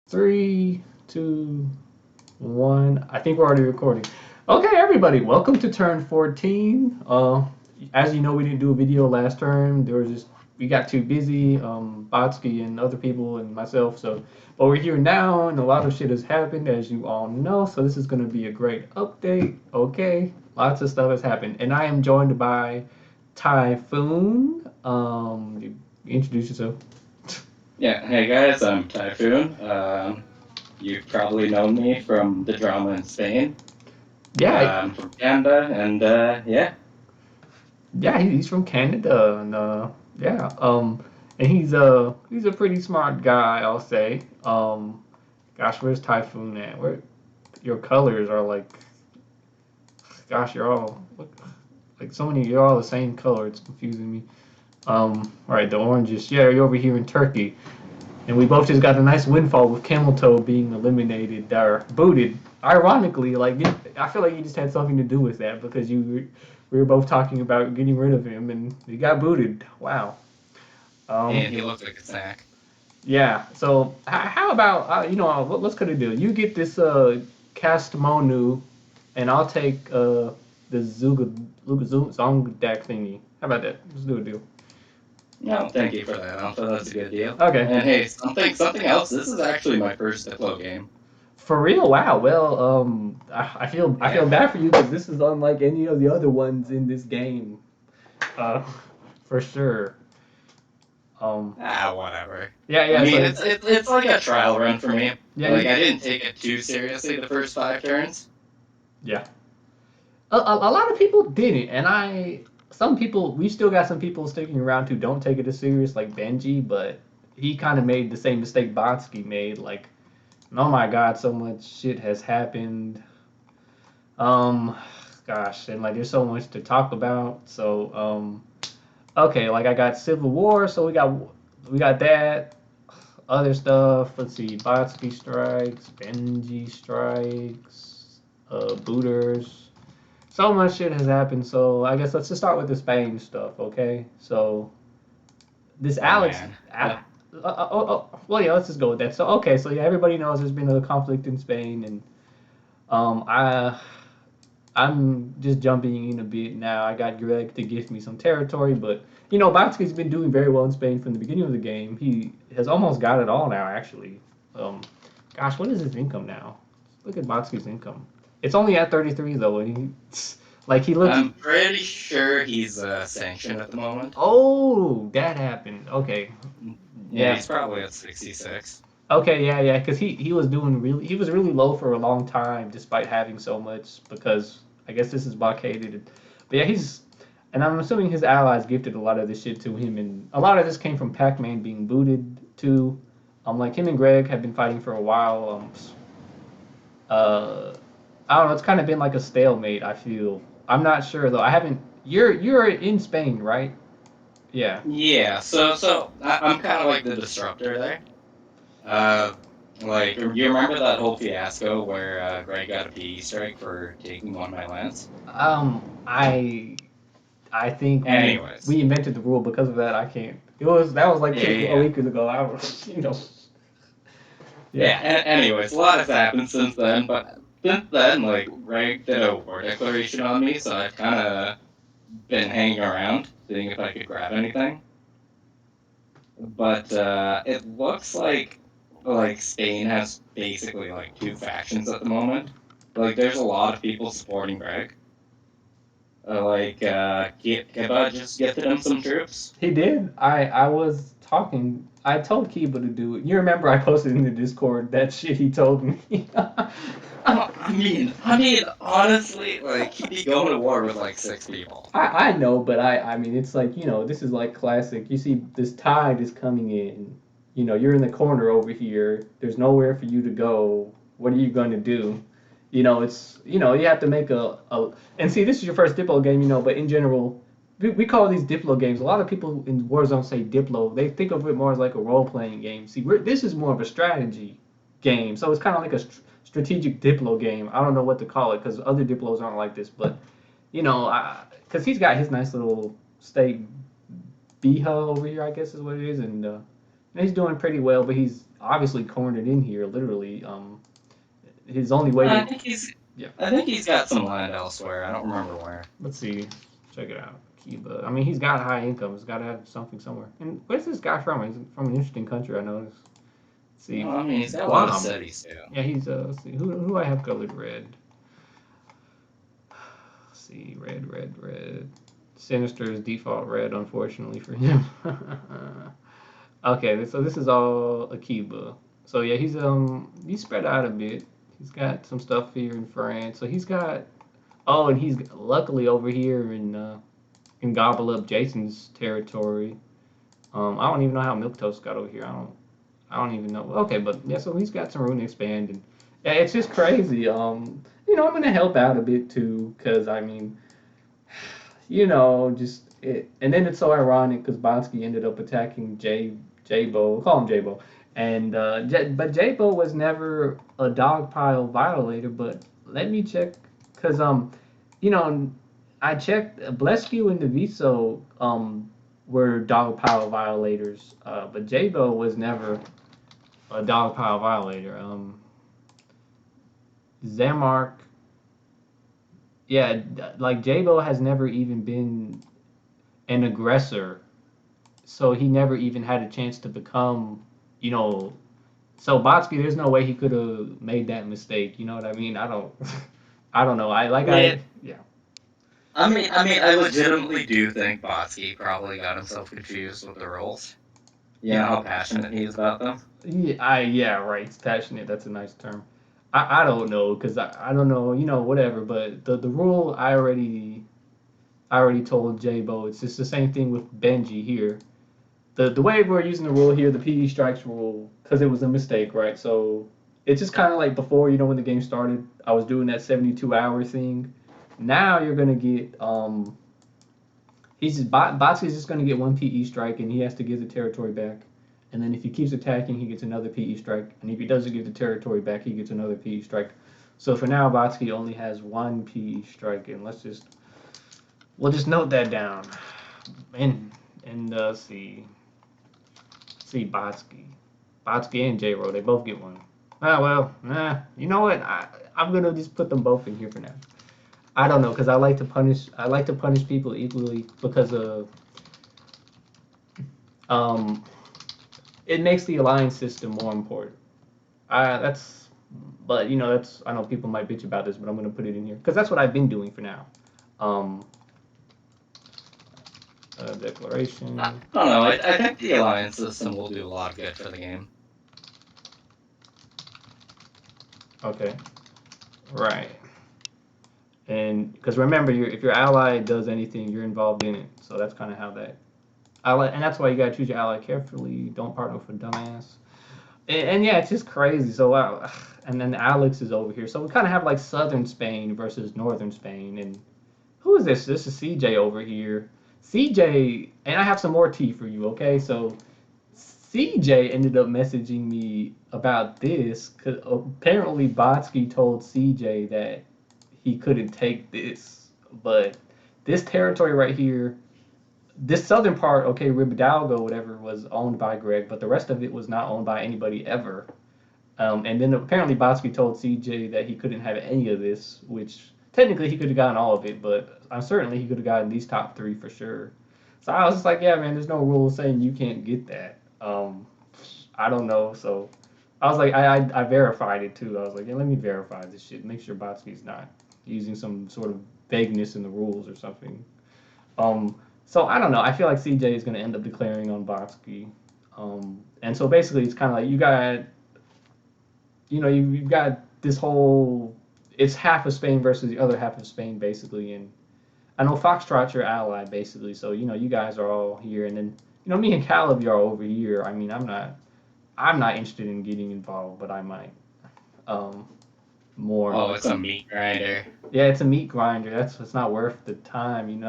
Three, two, one. I think we're already recording. Okay, everybody, welcome to turn 14. As you know, we didn't do a video last term. We got too busy, Bodski and other people and myself. But we're here now, and a lot of shit has happened, as you all know. So this is gonna be a great update. Okay, lots of stuff has happened, and I am joined by Typhoon. Introduce yourself. Yeah, hey guys, I'm Typhoon. You've probably known me from the drama in Spain. Yeah, I'm from Canada, and yeah. yeah, he's from Canada, and yeah, and he's a pretty smart guy, I'll say. Gosh, where's Typhoon at? Where your colors are like, gosh, you're all look, like so many. You're all the same color. It's confusing me. All right, the oranges. Yeah, you're over here in Turkey, and we both just got a nice windfall with Camel Toe being eliminated or booted. Ironically, I feel like you just had something to do with that because we were both talking about getting rid of him, and he got booted. Wow. And Um, he looked like a snack. yeah. So how about let's kind of do? You get this Castamonu, and I'll take the Zongdak thingy. How about that? Let's do a deal. No, thank you for that, Alpha. That's a good deal. Okay. And hey, something else. This is actually my first Diplo game. For real? Wow. Well, I feel Yeah. bad for you because this is unlike any of the other ones in this game. Uh, for sure. Um, Whatever. yeah, I yeah. mean, So it's like a trial run for me. yeah, Like I didn't take it too seriously the first 5 turns. yeah. A lot of people didn't, and some people, we still got some people sticking around who don't take it as serious, like Benji, but he kind of made the same mistake Botsky made. Like, oh my God, so much shit has happened. Um, Gosh, and like there's so much to talk about. Okay, like I got Civil War, so we got that. Other stuff. Let's see, Botsky strikes, Benji strikes, booters. So much shit has happened. So I guess let's just start with the Spain stuff, okay? So this Oh Alex, man. Uh, well yeah, let's just go with that. So okay, so yeah, everybody knows there's been a conflict in Spain, and um, I I'm just jumping in a bit now. I got Greg to give me some territory, but Botsky's been doing very well in Spain from the beginning of the game. He has almost got it all now, actually. Um, Gosh, what is his income now? Look at Botsky's income. It's only at 33 though, and he looks. I'm pretty sure he's sanctioned at the moment. Oh, that happened. Okay, Yeah, yeah. he's probably at 66. Okay, yeah, yeah, because he was really low for a long time despite having so much because I guess this is blockaded. But yeah, and I'm assuming his allies gifted a lot of this shit to him, and a lot of this came from Pac-Man being booted too. Like him and Greg have been fighting for a while. Uh, I don't know. It's kind of been like a stalemate. I feel. I'm not sure though. I haven't. You're in Spain, right? Yeah. Yeah, I'm kind of like the disruptor there. Uh, like you remember that whole fiasco where Greg got a PE strike for taking one of my lands? I think we Anyways, invented the rule because of that. I can't. That was like yeah, a yeah, week ago. I was, yeah. yeah. Anyways, a lot has happened since then, but since then, like Greg did a war declaration on me, so I've kind of been hanging around, seeing if I could grab anything. But it looks like Spain has basically like two factions at the moment. Like there's a lot of people supporting Greg. Kiba just gifted him some troops. He did. I was talking. I told Kiba to do it. You remember I posted in the Discord that shit he told me. Honestly, like he'd be going to war with like 6 people. I know, but I mean, it's like this is like classic. You see, this tide is coming in. You're in the corner over here. There's nowhere for you to go. What are you going to do? It's you have to make a and see, this is your first Diplo game, but in general, we call these Diplo games. A lot of people in Warzone say Diplo. They think of it more as like a role playing game. See, this is more of a strategy game, so it's kind of like a strategic Diplo game. I don't know what to call it because other Diplos aren't like this, but because he's got his nice little state Biha over here, I guess is what it is, and he's doing pretty well. But obviously cornered in here, literally. His only way I to think he's yeah. I think he's got some land elsewhere. I don't remember where. Let's see. Check it out. Cuba. I mean, he's got high income. He's got to have something somewhere. And where's this guy from? He's from an interesting country. I noticed. Let's see. Well, I mean, he's got a lot of Guam. cities too. Yeah, he's let's see. Who I have colored red? Let's see. Red. Sinister is default red, unfortunately for him. Okay, so this is all Akiba. So yeah, he's spread out a bit. He's got some stuff here in France. So he's got and he's luckily over here in Gobble Up Jason's territory. I don't even know how Milk Toast got over here. I don't even know. Okay, but yeah, so he's got some room to expand, and yeah, it's just crazy. I'm gonna help out a bit too, cause I mean, just it, and then it's so ironic because Bonsky ended up attacking Jabo, call him Jabo, and but Jabo was never a dogpile violator. But let me check, cause you know, I checked Blescu and Deviso were dogpile violators, but Jabo was never a dogpile violator. Zamark, yeah, like Jabo has never even been an aggressor, so he never even had a chance to become, you know. So Botsky, there's no way he could have made that mistake. You know what I mean? I don't, I don't know. Yeah, Yeah, I legitimately do think Botsky probably got himself confused with the roles. You know yeah, how passionate he is about them. yeah, right. It's passionate. That's a nice term. I don't know because I don't know. Whatever. But the rule I already told J-Bo. It's just the same thing with Benji here. The way we're using the rule here, the PE strikes rule, because it was a mistake, right? So it's just kind of like before, when the game started, I was doing that 72-hour thing. Now you're gonna get Botsky's just gonna get one PE strike, and he has to give the territory back. And then if he keeps attacking, he gets another PE strike. And if he doesn't give the territory back, he gets another PE strike. So for now, Botsky only has one PE strike, and we'll just note that down. And see Botsky and J Ro, they both get one. Ah well, nah. You know what? I'm gonna just put them both in here for now. I don't know because I like to punish people equally because of um it makes the alliance system more important. That's but that's I know people might bitch about this, but I'm gonna put it in here because that's what I've been doing for now. Um, I declaration. don't know. I think the alliance system will do a lot of good for the game. Okay, right. And because remember, if your ally does anything, you're involved in it. So that's kind of how that ally, and that's why you gotta choose your ally carefully. Don't partner with a dumbass. And yeah, it's just crazy. So wow, and then Alex is over here. So we kind of have like Southern Spain versus Northern Spain. And who is this? This is CJ over here. CJ, and I have some more tea for you. Okay, so CJ ended up messaging me about this because apparently Botsky told CJ that he couldn't take this, but this territory right here, this southern part, okay, Ribidalgo, whatever, was owned by Greg, but the rest of it was not owned by anybody ever. And then apparently Botsky told CJ that he couldn't have any of this, which technically he could have gotten all of it, but I'm certainly he could have gotten these top three for sure. So I was just like, yeah, man, there's no rule saying you can't get that. I don't know. So I was like, I verified it too. I was like, yeah, let me verify this shit. Make sure Botsky's not using some sort of vagueness in the rules or something. So I don't know. I feel like CJ is going to end up declaring on Botsky. And so basically, it's kind of like you've got this whole. It's half of Spain versus the other half of Spain, basically. And I know Foxtrot's your ally, basically. So you guys are all here, and then me and Caleb are over here. I mean, I'm not interested in getting involved, but I might. Um, more. Oh, it's a meat grinder. Yeah, it's a meat grinder. It's not worth the time.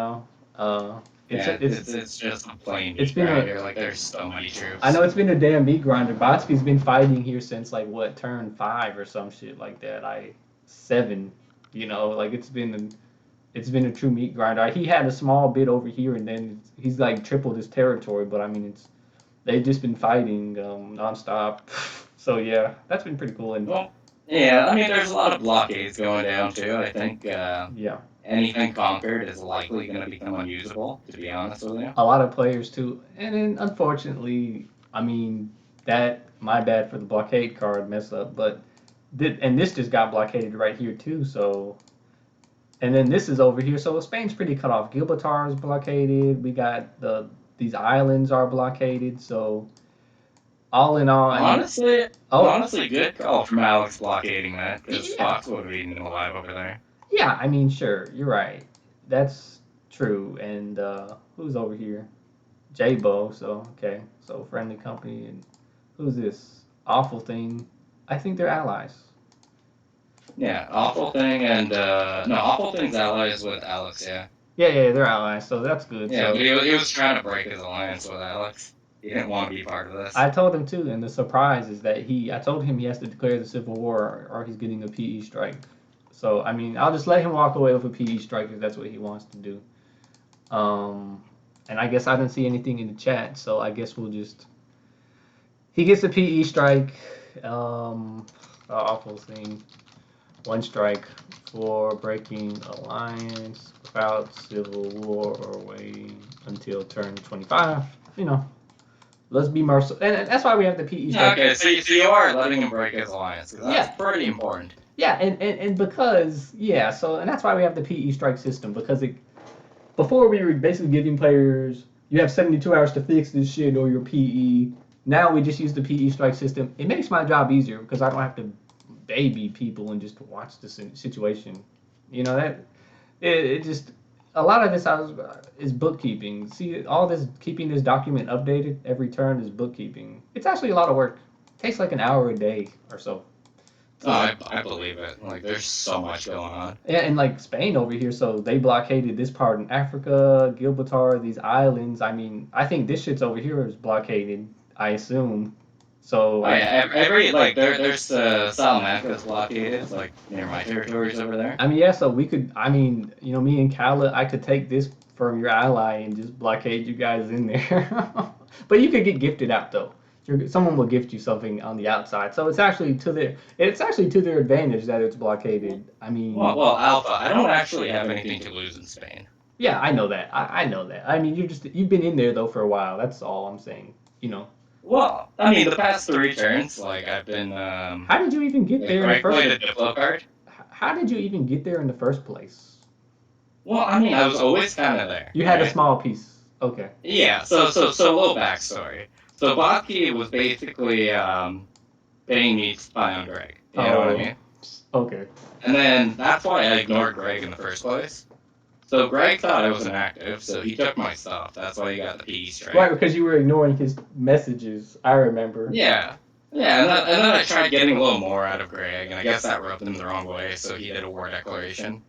Uh, it's Yeah, a, it's it's just a plain it's meat been a grinder. Like there's so many I troops. know it's been a damn meat grinder. Botsky's been fighting here since like what turn 5 or some shit like that. 7. Like it's been a true meat grinder. He had a small bit over here, and then he's like tripled his territory. But I mean, they've just been fighting nonstop. So yeah, that's been pretty cool. And Well, yeah, I mean, there's a lot of blockades going down too. I think yeah, anything conquered is likely going to become unusable, to be honest with you. a lot of players too. And then unfortunately, I mean that my bad for the blockade card mess up, but and this just got blockaded right here too. So and then this is over here. So Spain's pretty cut off. Gibraltar is blockaded. We got these islands are blockaded. So all in all, I mean, Honestly, oh honestly, good call from Alex blockading that, because yeah, Fox would have eaten him alive over there. yeah. I mean, sure, you're right. That's true. And who's over here? J-Bo. So okay, so friendly company. And who's this awful thing? I think they're allies. Yeah, awful thing and no, awful thing's allies with Alex. Yeah, Yeah, they're allies. So that's good. yeah, but So he was trying to break his alliance with Alex. He didn't want to be part of this. I told him too, and the surprise is that I told him he has to declare the civil war or he's getting a PE strike. So I mean, I'll just let him walk away with a PE strike if that's what he wants to do. Um, and I guess I didn't see anything in the chat, so I guess we'll just he gets a PE strike. Awful thing, one strike for breaking alliance without civil war or waiting until turn 25. You know, let's be merciful, and that's why we have the PE strike. Okay, so you are letting him break his alliance, 'cause that's Yeah, pretty important. yeah, and because yeah, so and that's why we have the PE strike system because before we were basically giving players you have 72 hours to fix this shit or your PE. Now we just use the PE strike system. It makes my job easier because I don't have to baby people and just watch the situation. You know that it just a lot of this is bookkeeping. See, all this keeping this document updated every turn is bookkeeping. It's actually a lot of work. It takes like an hour a day or so. Oh, So I believe it. Like, there's so much going on. yeah, and like Spain over here, so they blockaded this part in Africa, Gibraltar, these islands. I mean, I think this shit's over here is blockaded. I assume. So Oh yeah, every like there's Salamanca's blockaded. It's like near my territories over there. I mean, yeah. So we could. I mean, you know, me and Kala, I could take this from your ally and just blockade you guys in there. But you could get gifted out though. Someone will gift you something on the outside, so it's actually to their advantage that it's blockaded. I mean, Well, Alpha. I don't actually have anything to lose in Spain. yeah, I know that. I know that. I mean, you've been in there though for a while. That's all I'm saying. You know. Well, I mean, the past 3 turns, like I've been How did you even get like there in the Greg first? played a Diplo card. How did you even get there in the first place? Well, I mean, I was always kind of there, You had a right? small piece. Okay. Yeah. So a little backstory. So Bodski was basically paying me to spy on Greg. You know what I Oh. mean? Okay. And then that's why I ignored Greg in the first place. So Greg thought I was inactive, so he took my stuff. That's why he got the PE Right, strike. because you were ignoring his messages. I remember. Yeah. Yeah, and then I tried getting a little more out of Greg, and I guess that rubbed him the wrong way, so he did a war declaration.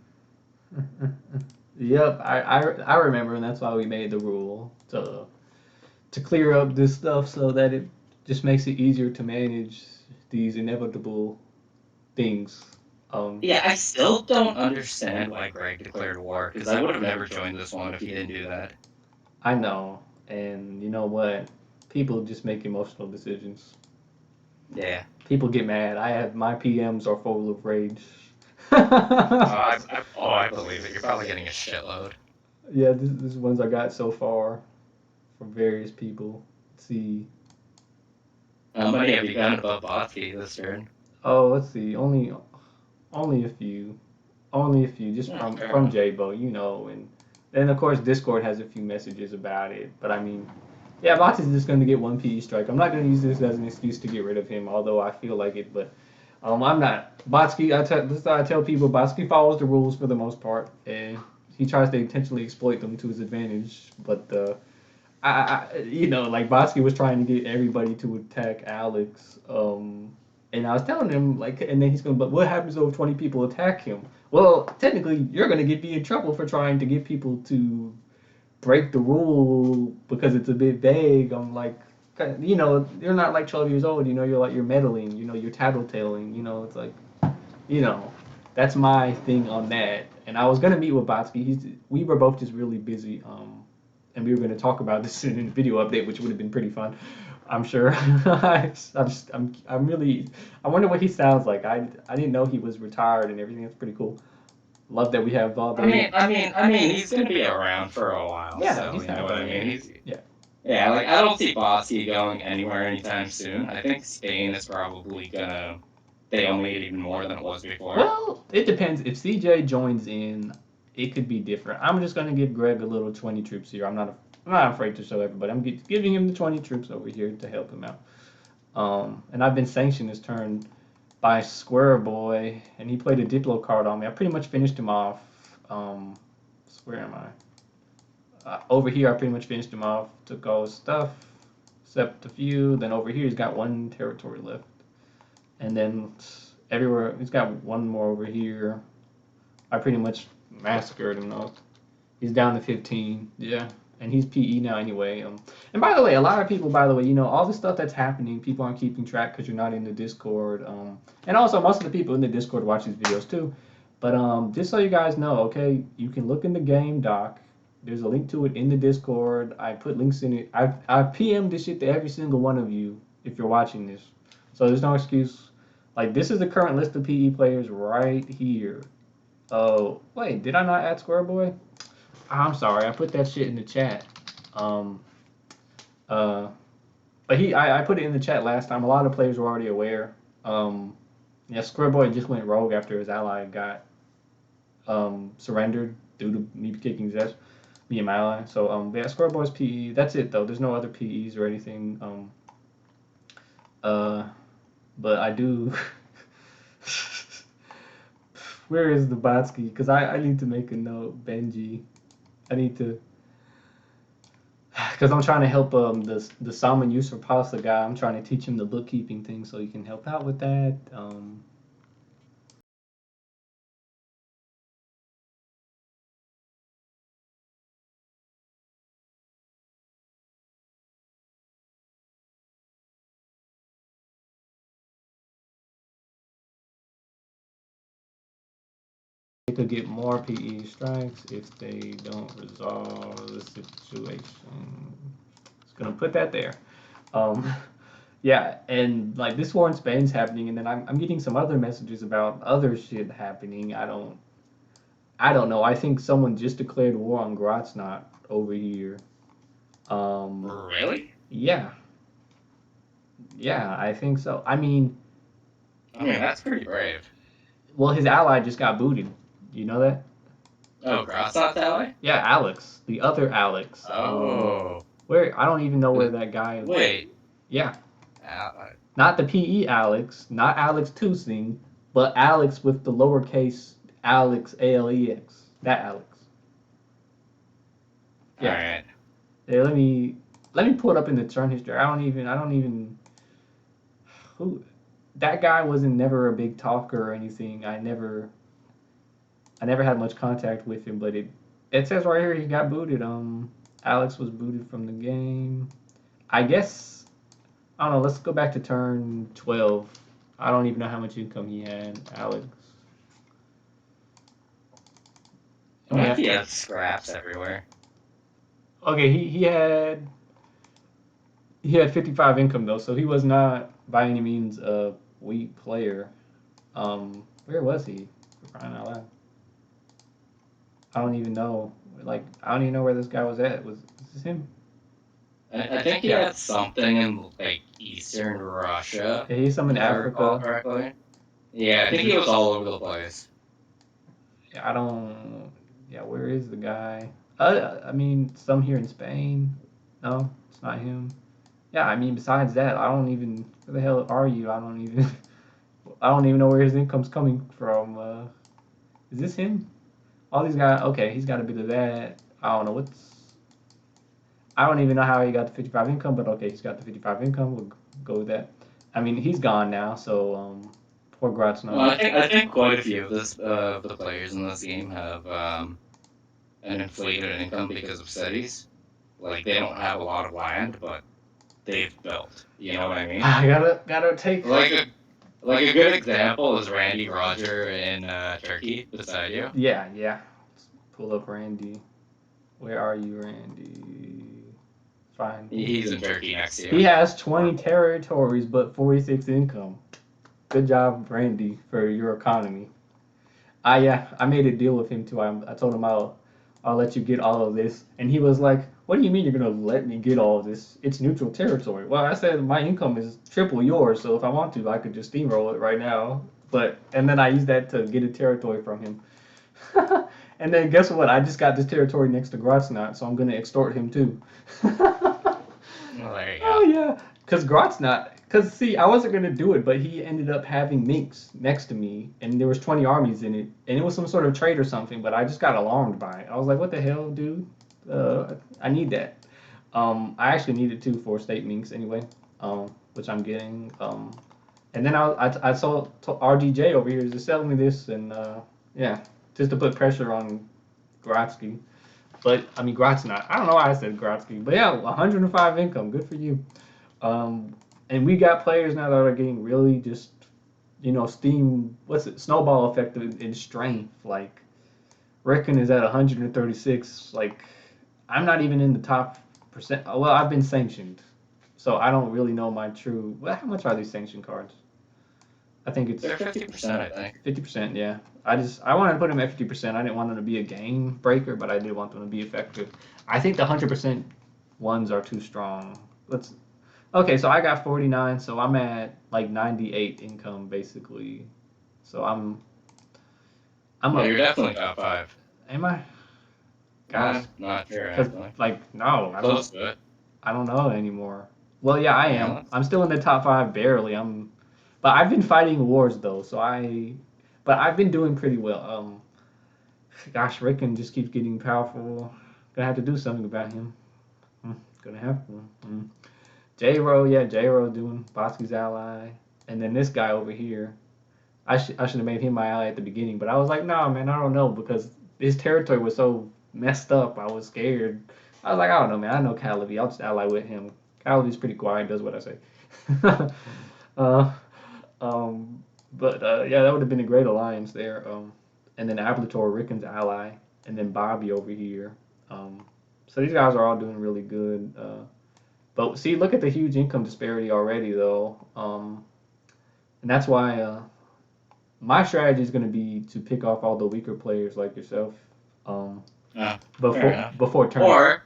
Yep, I remember, and that's why we made the rule to clear up this stuff so that it just makes it easier to manage these inevitable things. Yeah, I still don't understand why Greg declared war, because I would have never joined this one if he didn't do that. I know, and you know what? People just make emotional decisions. Yeah. People get mad. I have my PMs are full of rage. I believe it. You're probably getting a shitload. Yeah, this is ones I got so far from various people. Let's see. How many have you gotten above Botsky this turn? Oh, let's see. Only a few. Only a few, just Yeah, fair from enough. J-Bo, you know, and then of course Discord has a few messages about it. But I mean, yeah, Bots is just going to get one PE strike. I'm not going to use this as an excuse to get rid of him, although I feel like it. But I'm not. Botsky, this is how I tell people. Botsky follows the rules for the most part, and he tries to intentionally exploit them to his advantage. But you know, like Botsky was trying to get everybody to attack Alex. And I was telling him like, and then he's going, but what happens if 20 people attack him? Well, technically, you're going to be in trouble for trying to get people to break the rule because it's a bit vague. I'm like, you know, you're not like 12 years old. You know, you're meddling. You know, you're tattletaling. You know, it's like, you know, that's my thing on that. And I was gonna meet with Botsky. We were both just really busy. and we were going to talk about this in a video update, which would have been pretty fun. I'm sure. I'm really. I wonder what he sounds like. I didn't know he was retired and everything. That's pretty cool. Love that we have all the. He's gonna be around for a while. Yeah, So he's you not know what I going mean. anywhere. He's Yeah. yeah. Like I don't see Bodski going anywhere anytime soon. I think Spain is probably gonna stalemate even more than it was before. Well, it depends. If CJ joins in, it could be different. I'm just gonna give Greg a little 20 troops here. I'm not afraid to show everybody. I'm giving him the 20 troops over here to help him out. And I've been sanctioned this turn by Square Boy, and he played a Diplo card on me. I pretty much finished him off. Where am I? Over here, I pretty much finished him off. Took all his stuff, except a few. Then over here, he's got one territory left. And then everywhere, he's got one more over here. I pretty much massacred him though. He's down to 15. Yeah. And he's PE now anyway. And by the way, a lot of people, by the way, all the stuff that's happening, people aren't keeping track because you're not in the Discord. And also, most of the people in the Discord watch these videos too. But just so you guys know, okay, you can look in the game doc. There's a link to it in the Discord. I put links in it. I PM'd this shit to every single one of you if you're watching this. So there's no excuse. Like, this is the current list of PE players right here. Oh, wait, did I not add Square Boy? I'm sorry, I put that shit in the chat. Um, uh, but I put it in the chat last time. A lot of players were already aware. Yeah, Square Boy just went rogue after his ally got surrendered due to me kicking his ass, me and my ally. So yeah, Square Boy's PE. That's it though. There's no other PEs or anything. But I do. Where is the Bodski? Because I need to make a note. Benji. I need to. Because I'm trying to help the Salmon User Pasta guy. I'm trying to teach him the bookkeeping thing so he can help out with that. They could get more PE strikes if they don't resolve the situation. Just gonna put that there. Um, yeah, and like this war in Spain's happening, and then I'm getting some other messages about other shit happening. I don't know. I think someone just declared war on Grotsnot over here. Really? Yeah, yeah, I think so. I mean that's pretty brave. Well, his ally just got booted. You know that? Oh, Grotsnot that way? Yeah, Alex, the other Alex. Oh. Where I don't even know where that guy is. Wait. Yeah. Not the PE Alex, not Alex Tusing, but Alex with the lowercase Alex ALEX. That Alex. Yeah. All right. Yeah, let me pull it up in the turn history. I don't even who that guy wasn't never a big talker or anything. I never had much contact with him, but it says right here he got booted. Alex was booted from the game. I guess I don't know. Let's go back to turn 12. I don't even know how much income he had, Alex. Yeah. He had scraps everywhere. Okay, he had 55 income though, so he was not by any means a weak player. Where was he? For crying out loud. I don't even know. Like, I don't even know where this guy was at. Was this him? I think he had something in like Eastern Russia. Yeah, he's some in Africa. Correctly. Yeah, I think he was all over the place. Yeah, I don't. Yeah, where is the guy? I mean, some here in Spain. No, it's not him. Yeah, I mean, besides that, I don't even. Where the hell are you? I don't even. I don't even know where his income's coming from. Is this him? All these guys. Okay, he's got a bit of that. I don't know what's. I don't even know how he got the 55 income, but okay, he's got the 55 income. We'll go with that. I mean, he's gone now, so poor Grotsnot. Well, I think quite a few of the players in this game have an inflated income because of cities. Like they don't have a lot of land, but they've built. You know what I mean? I gotta take like a good example is Randy Roger in Turkey beside you. Yeah. Let's pull up Randy. Where are you, Randy? Fine. He's in Turkey next He year. has 20 territories but 46 income. Good job, Brandy, for your economy. I made a deal with him too. I told him I'll let you get all of this, and he was like, "What do you mean you're gonna let me get all of this? It's neutral territory." Well, I said my income is triple yours, so if I want to, I could just steamroll it right now. But and then I used that to get a territory from him. And then guess what? I just got this territory next to Grotsnot, so I'm gonna extort him too. Well, there you Oh go. yeah, because Grotsnot. Because see, I wasn't gonna do it, but he ended up having minks next to me, and there was 20 armies in it, and it was some sort of trade or something. But I just got alarmed by it. I was like, "What the hell, dude? I need that." I actually need it too for state minks anyway, which I'm getting. And then I saw RGJ over here is just selling me this, and yeah, just to put pressure on Grotsky. But I mean Grotsnot. I don't know why I said Grotsky, but yeah, 105 income. Good for you. Um, and we got players now that are getting really just, steam. What's it? Snowball effect in strength. Like Reckon is at 136. Like I'm not even in the top percent. Well, I've been sanctioned, so I don't really know my true. Well, how much are these sanction cards? I think it's They're 50%, I think. 50%. Yeah. I wanted to put them at 50%. I didn't want them to be a game breaker, but I did want them to be effective. I think the 100% ones are too strong. Let's Okay, so I got 49, so I'm at like 98 income basically. So I'm No, up. you're definitely top five. Am I? Gosh, I'm not sure, cuz actually. like no, Close to it. I don't know anymore. Well, yeah, I Yeah, am. I'm still in the top 5 barely. But I've been fighting wars though, but I've been doing pretty well. Gosh, Rickon just keeps getting powerful. Gonna have to do something about him. Hmm, Gonna have to. J-Ro, yeah, J-Ro doing Bodski's ally. And then this guy over here, I should have made him my ally at the beginning, but I was like, nah, man, I don't know because his territory was so messed up. I was scared. I was like, I don't know, man. I know Calabi. I'll just ally with him. Calabi's pretty quiet, does what I say. uh, but yeah, that would have been a great alliance there. And then Ablator, Rickon's ally, and then Bobby over here. Um, so these guys are all doing really good. But see, look at the huge income disparity already, though. And that's why my strategy is going to be to pick off all the weaker players like yourself um, Yeah, fair before enough. before turn.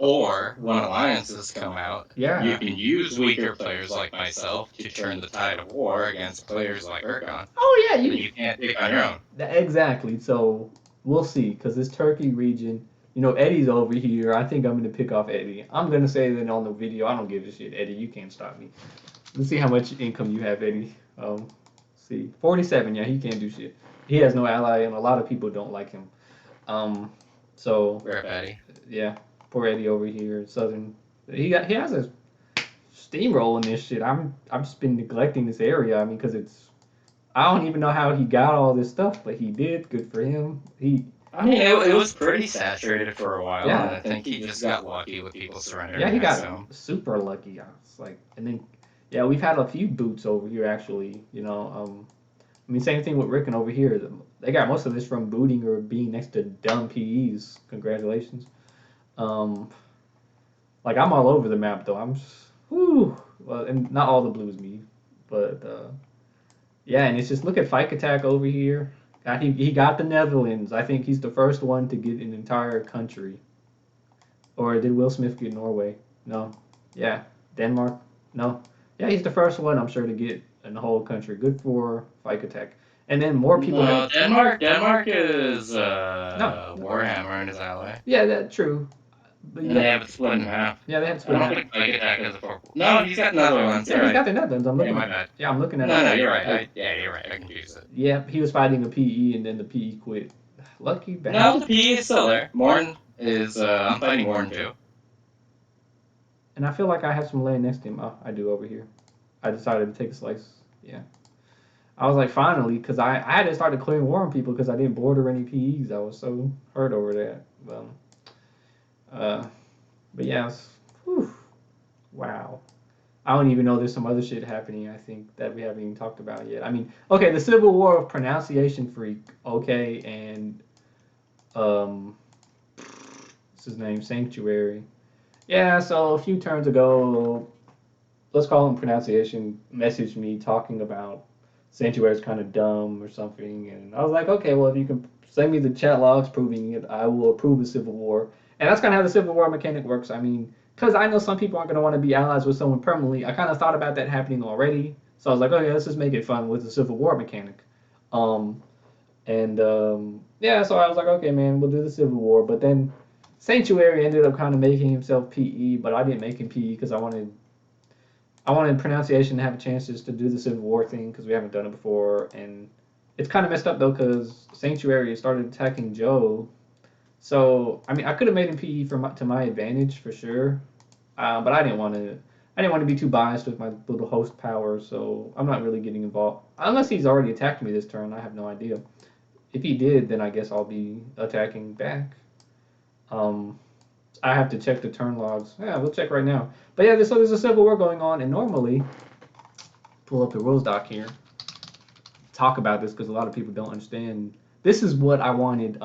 Or when alliances come out, you Yeah. can use weaker players like myself to turn the tide of war against players like Urkon Oh yeah, that you can't take on your own. exactly. So we'll see, because this Turkey region, Eddie's over here. I think I'm going to pick off Eddie. I'm going to say that on the video. I don't give a shit, Eddie. You can't stop me. Let's see how much income you have, Eddie. See, 47. Yeah, he can't do shit. He has no ally, and a lot of people don't like him. Um, so Rip Eddie. yeah, poor Eddie over here, Southern. He has a steamroll in this shit. I've just been neglecting this area. I mean, because I don't even know how he got all this stuff, but he did. Good for him. I mean, it was pretty saturated for a while, and I Yeah, think he just got lucky with people yeah, surrendering he next got to him. super lucky. I was like, and then yeah, we've had a few boots over here actually. I mean, same thing with Rickon over here. They got most of this from booting or being next to dumb PEs. Congratulations. Um, like I'm all over the map though. Whew. Well, and not all the blues me, but yeah, and it's just look at Fike Attack over here. He got the Netherlands. I think he's the first one to get an entire country. Or did Will Smith get Norway? No. Yeah. Denmark? No. Yeah, he's the first one, I'm sure, to get in the whole country. Good for Fike Attack. And then more people No, have. Denmark is No. Warhammer and his ally, Yeah, that's true. But and they have it split in half. yeah, they had to I split in don't half. think Bike Attack has a four. No, he's got Netherlands. Yeah, You're he's right. got the Netherlands. I'm Yeah, looking my at. bad. Yeah, I'm looking at. No, you're right. Like, Yeah, you're right. I confused it. yeah, he was fighting a PE and then the PE quit. Lucky No, the bastard. P is still there. Morn is. I'm fighting Morn too. And I feel like I have some land next to him. Oh, I do over here. I decided to take a slice. Yeah. I was like, finally, because I had to start clearing war on people because I didn't border any PEs. I was so hurt over that. Uh, but yeah, whew, wow. I don't even know there's some other shit happening, I think, that we haven't even talked about yet. I mean, okay, the Civil War of Pronunciation Freak, okay, and, what's his name, Sanctuary. Yeah, so a few turns ago, let's call him pronunciation, messaged me talking about Sanctuary is kind of dumb or something, and I was like, okay, well, if you can send me the chat logs proving it, I will approve the Civil War. And that's kind of how the Civil War mechanic works. I mean, because I know some people aren't going to want to be allies with someone permanently, I kind of thought about that happening already. So I was like, okay, let's just make it fun with the Civil War mechanic. Um, and yeah, so I was like, okay, man, we'll do the Civil War. But then Sanctuary ended up kind of making himself PE, but I didn't make him PE because I wanted pronunciation to have a chance just to do the Civil War thing because we haven't done it before, and it's kind of messed up though because Sanctuary started attacking Joe. So I mean, I could have made him PE to my advantage for sure, but I didn't want to. I didn't want to be too biased with my little host power, so I'm not really getting involved unless he's already attacked me this turn. I have no idea. If he did, then I guess I'll be attacking back. Um, I have to check the turn logs. Yeah, we'll check right now. But yeah, so there's a civil war going on, and normally pull up the rules doc here, talk about this because a lot of people don't understand. This is what I wanted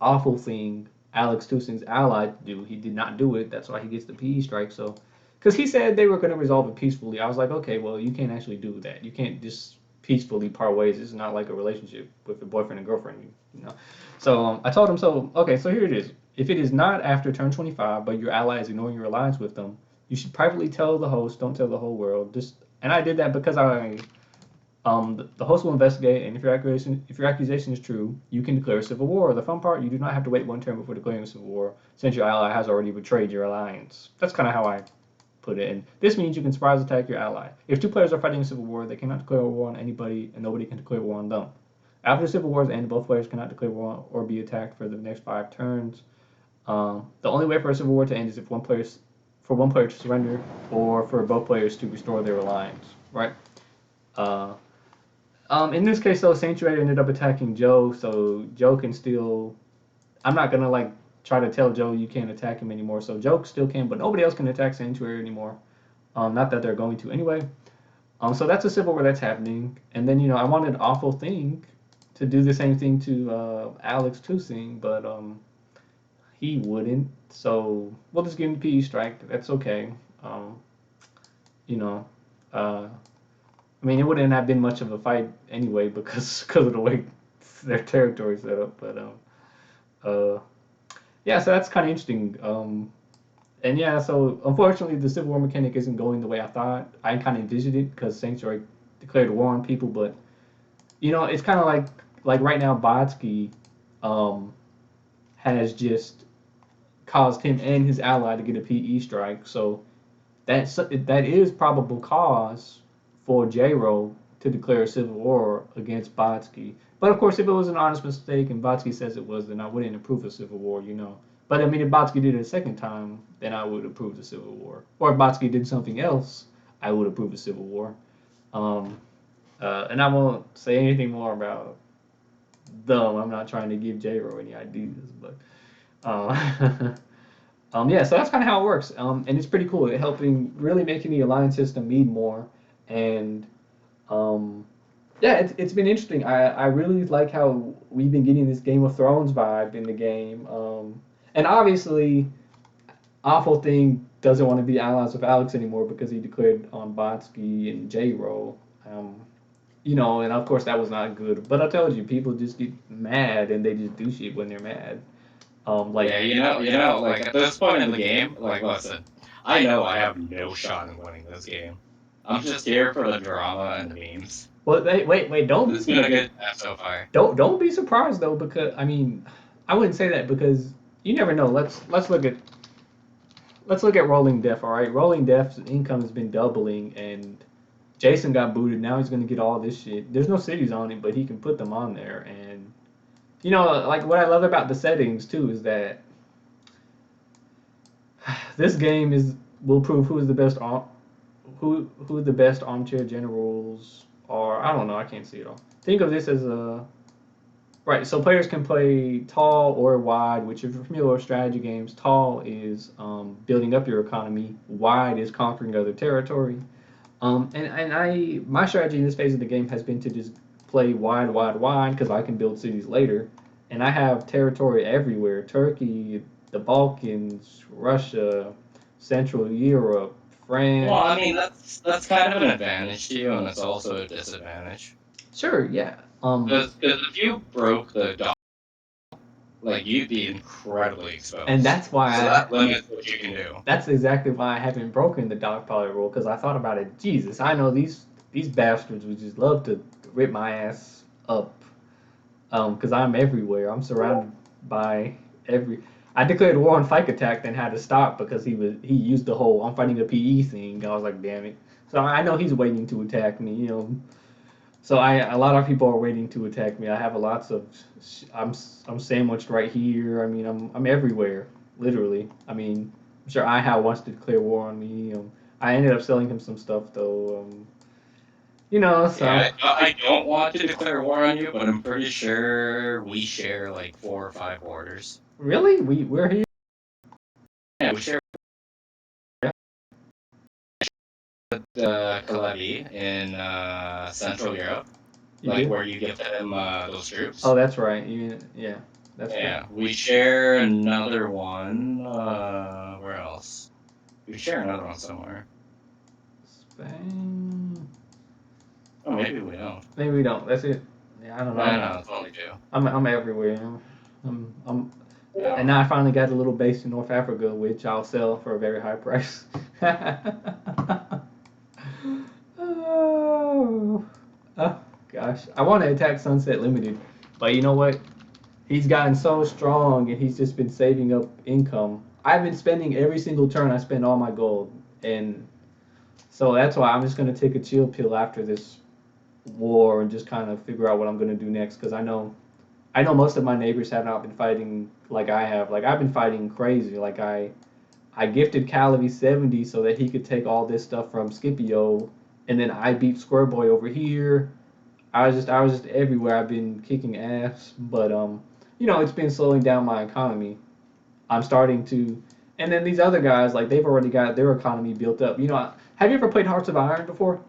Awful Thing, Alex Toussaint's ally, to do. He did not do it. That's why he gets the PE strike. So, because he said they were going to resolve it peacefully, I was like, okay, well, you can't actually do that. You can't just peacefully part ways. It's not like a relationship with a boyfriend and girlfriend, you know. So I told him, so okay, so here it is. If it is not after turn 25, but your ally is ignoring your alliance with them, you should privately tell the host. Don't tell the whole world. Just and I did that because the host will investigate, and if your accusation is true, you can declare a civil war. The fun part, you do not have to wait one turn before declaring a civil war, since your ally has already betrayed your alliance. That's kind of how I put it. And this means you can surprise attack your ally. If two players are fighting a civil war, they cannot declare a war on anybody, and nobody can declare war on them. After the civil wars end, both players cannot declare war or be attacked for the next 5 turns. The only way for a civil war to end is if one player to surrender, or for both players to restore their alliance. Right. Uh, in this case, though, Sanctuary ended up attacking Joe, so Joe can still. I'm not gonna like try to tell Joe you can't attack him anymore, so Joe still can, but nobody else can attack Sanctuary anymore. Not that they're going to anyway. So that's a civil war that's happening, and then I wanted Awful Thing to do the same thing to Alex Toussaint, but he wouldn't. So we'll just give him the PE strike. That's okay. Um, you know, uh, I mean, it wouldn't have been much of a fight anyway because of the way their territory set up. But uh, yeah, so that's kind of interesting. And yeah, so unfortunately, the Civil War mechanic isn't going the way I thought. I kind of envisioned it because Sanctuary declared war on people, but it's kind of like right now, Bodski um, has just caused him and his ally to get a PE strike. So that is probable cause for J-Ro to declare a civil war against Bodski. But of course, if it was an honest mistake and Bodski says it was, then I wouldn't approve a civil war. But I mean, if Bodski did it a second time, then I would approve the civil war. Or if Bodski did something else, I would approve a civil war. Um, and I won't say anything more about them. I'm not trying to give J-Ro any ideas, but uh, yeah, so that's kind of how it works, and it's pretty cool. It helping really making the alliance system mean more, and um, yeah, it's been interesting. I really like how we've been getting this Game of Thrones vibe in the game, and obviously, Awful Thing doesn't want to be allies with Alex anymore because he declared on Botsky and J-Ro. And of course that was not good. But I told you, people just get mad and they just do shit when they're mad. Like Yeah, like at this point in the game, like listen, I know I have no shot in winning this game. I'm just here for the drama and the memes. Well, wait, don't It's been a good time so far. don't be surprised though, because I mean, I wouldn't say that because you never know. Let's look at Rolling Death. All right, Rolling Death's income has been doubling, and Jason got booted. Now he's gonna get all this shit. There's no cities on it, but he can put them on there. And like what I love about the settings too is that this game will prove who the best armchair generals are. I don't know. I can't see it all. Think of this as a right. So players can play tall or wide, which if you're familiar with strategy games, tall is building up your economy. Wide is conquering other territory. And my strategy in this phase of the game has been to just play wide, wide, wide because I can build cities later, and I have territory everywhere. Turkey, the Balkans, Russia, Central Europe, Well, I France. mean that's kind of an advantage to you, and it's also a disadvantage. Sure, yeah. Because if you broke the dot, like you'd be incredibly And exposed. that's why So that limits what you can do. that's exactly why I haven't broken the dogpilot rule because I thought about it. Jesus, I know these bastards would just love to rip my ass up. Because I'm everywhere. I'm surrounded by every. I declared war on Fike Attack, then had to stop because he used the whole I'm fighting a PE thing. I was like, damn it. So I know he's waiting to attack me. So a lot of people are waiting to attack me. I have lots of. I'm sandwiched right here. I mean, I'm everywhere, literally. I mean, I'm sure IHOW wants to declare war on me. I ended up selling him some stuff though. So Yeah, I don't want to declare war on you, but I'm pretty sure we share like 4 or 5 borders. really, we're here. Yeah, we share Calabi in Central Europe, You like do? where you give them those Oh, troops. that's right. Yeah, that's right. Yeah, we share another one. Where else? We share another one somewhere. Spain. Oh, maybe we don't. Maybe we don't. That's it. Yeah, I don't No, know. no, it's only 2. I'm everywhere. I'm Yeah. and now I finally got a little base in North Africa, which I'll sell for a very high price. oh, oh gosh, I want to attack Sunset Limited, but you know what? He's gotten so strong, and he's just been saving up income. I've been spending every single turn. I spend all my gold, and so that's why I'm just gonna take a chill pill after this war and just kind of figure out what I'm gonna do next. Because I know most of my neighbors have not been fighting like I have. Like I've been fighting crazy. Like I gifted Calavi 70 so that he could take all this stuff from Scipio, and then I beat Square Boy over here. I was just everywhere. I've been kicking ass, but it's been slowing down my economy. I'm starting to, and then these other guys like they've already got their economy built up. Have you ever played Hearts of Iron before?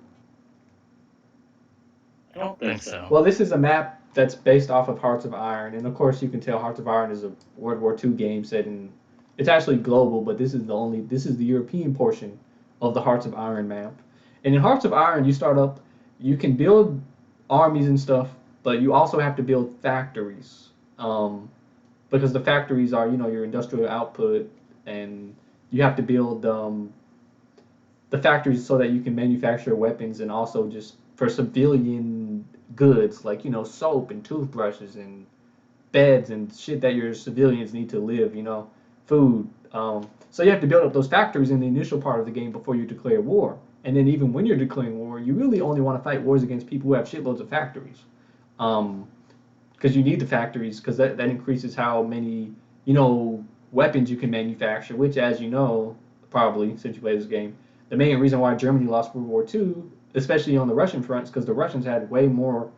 I don't think so. Well, this is a map that's based off of Hearts of Iron, and of course you can tell Hearts of Iron is a World War II game set in. It's actually global, but this is the European portion of the Hearts of Iron map. And in Hearts of Iron, you start up, you can build armies and stuff, but you also have to build factories, because the factories are your industrial output, and you have to build the factories so that you can manufacture weapons and also just for civilian goods like soap and toothbrushes and beds and shit that your civilians need to live, food. So you have to build up those factories in the initial part of the game before you declare war. And then even when you're declaring war, you really only want to fight wars against people who have shitloads of factories. Um, because you need the factories because that increases how many weapons you can manufacture, which, as you know, probably since you play this game, the main reason why Germany lost World War II, especially on the Russian fronts, because the Russians had way more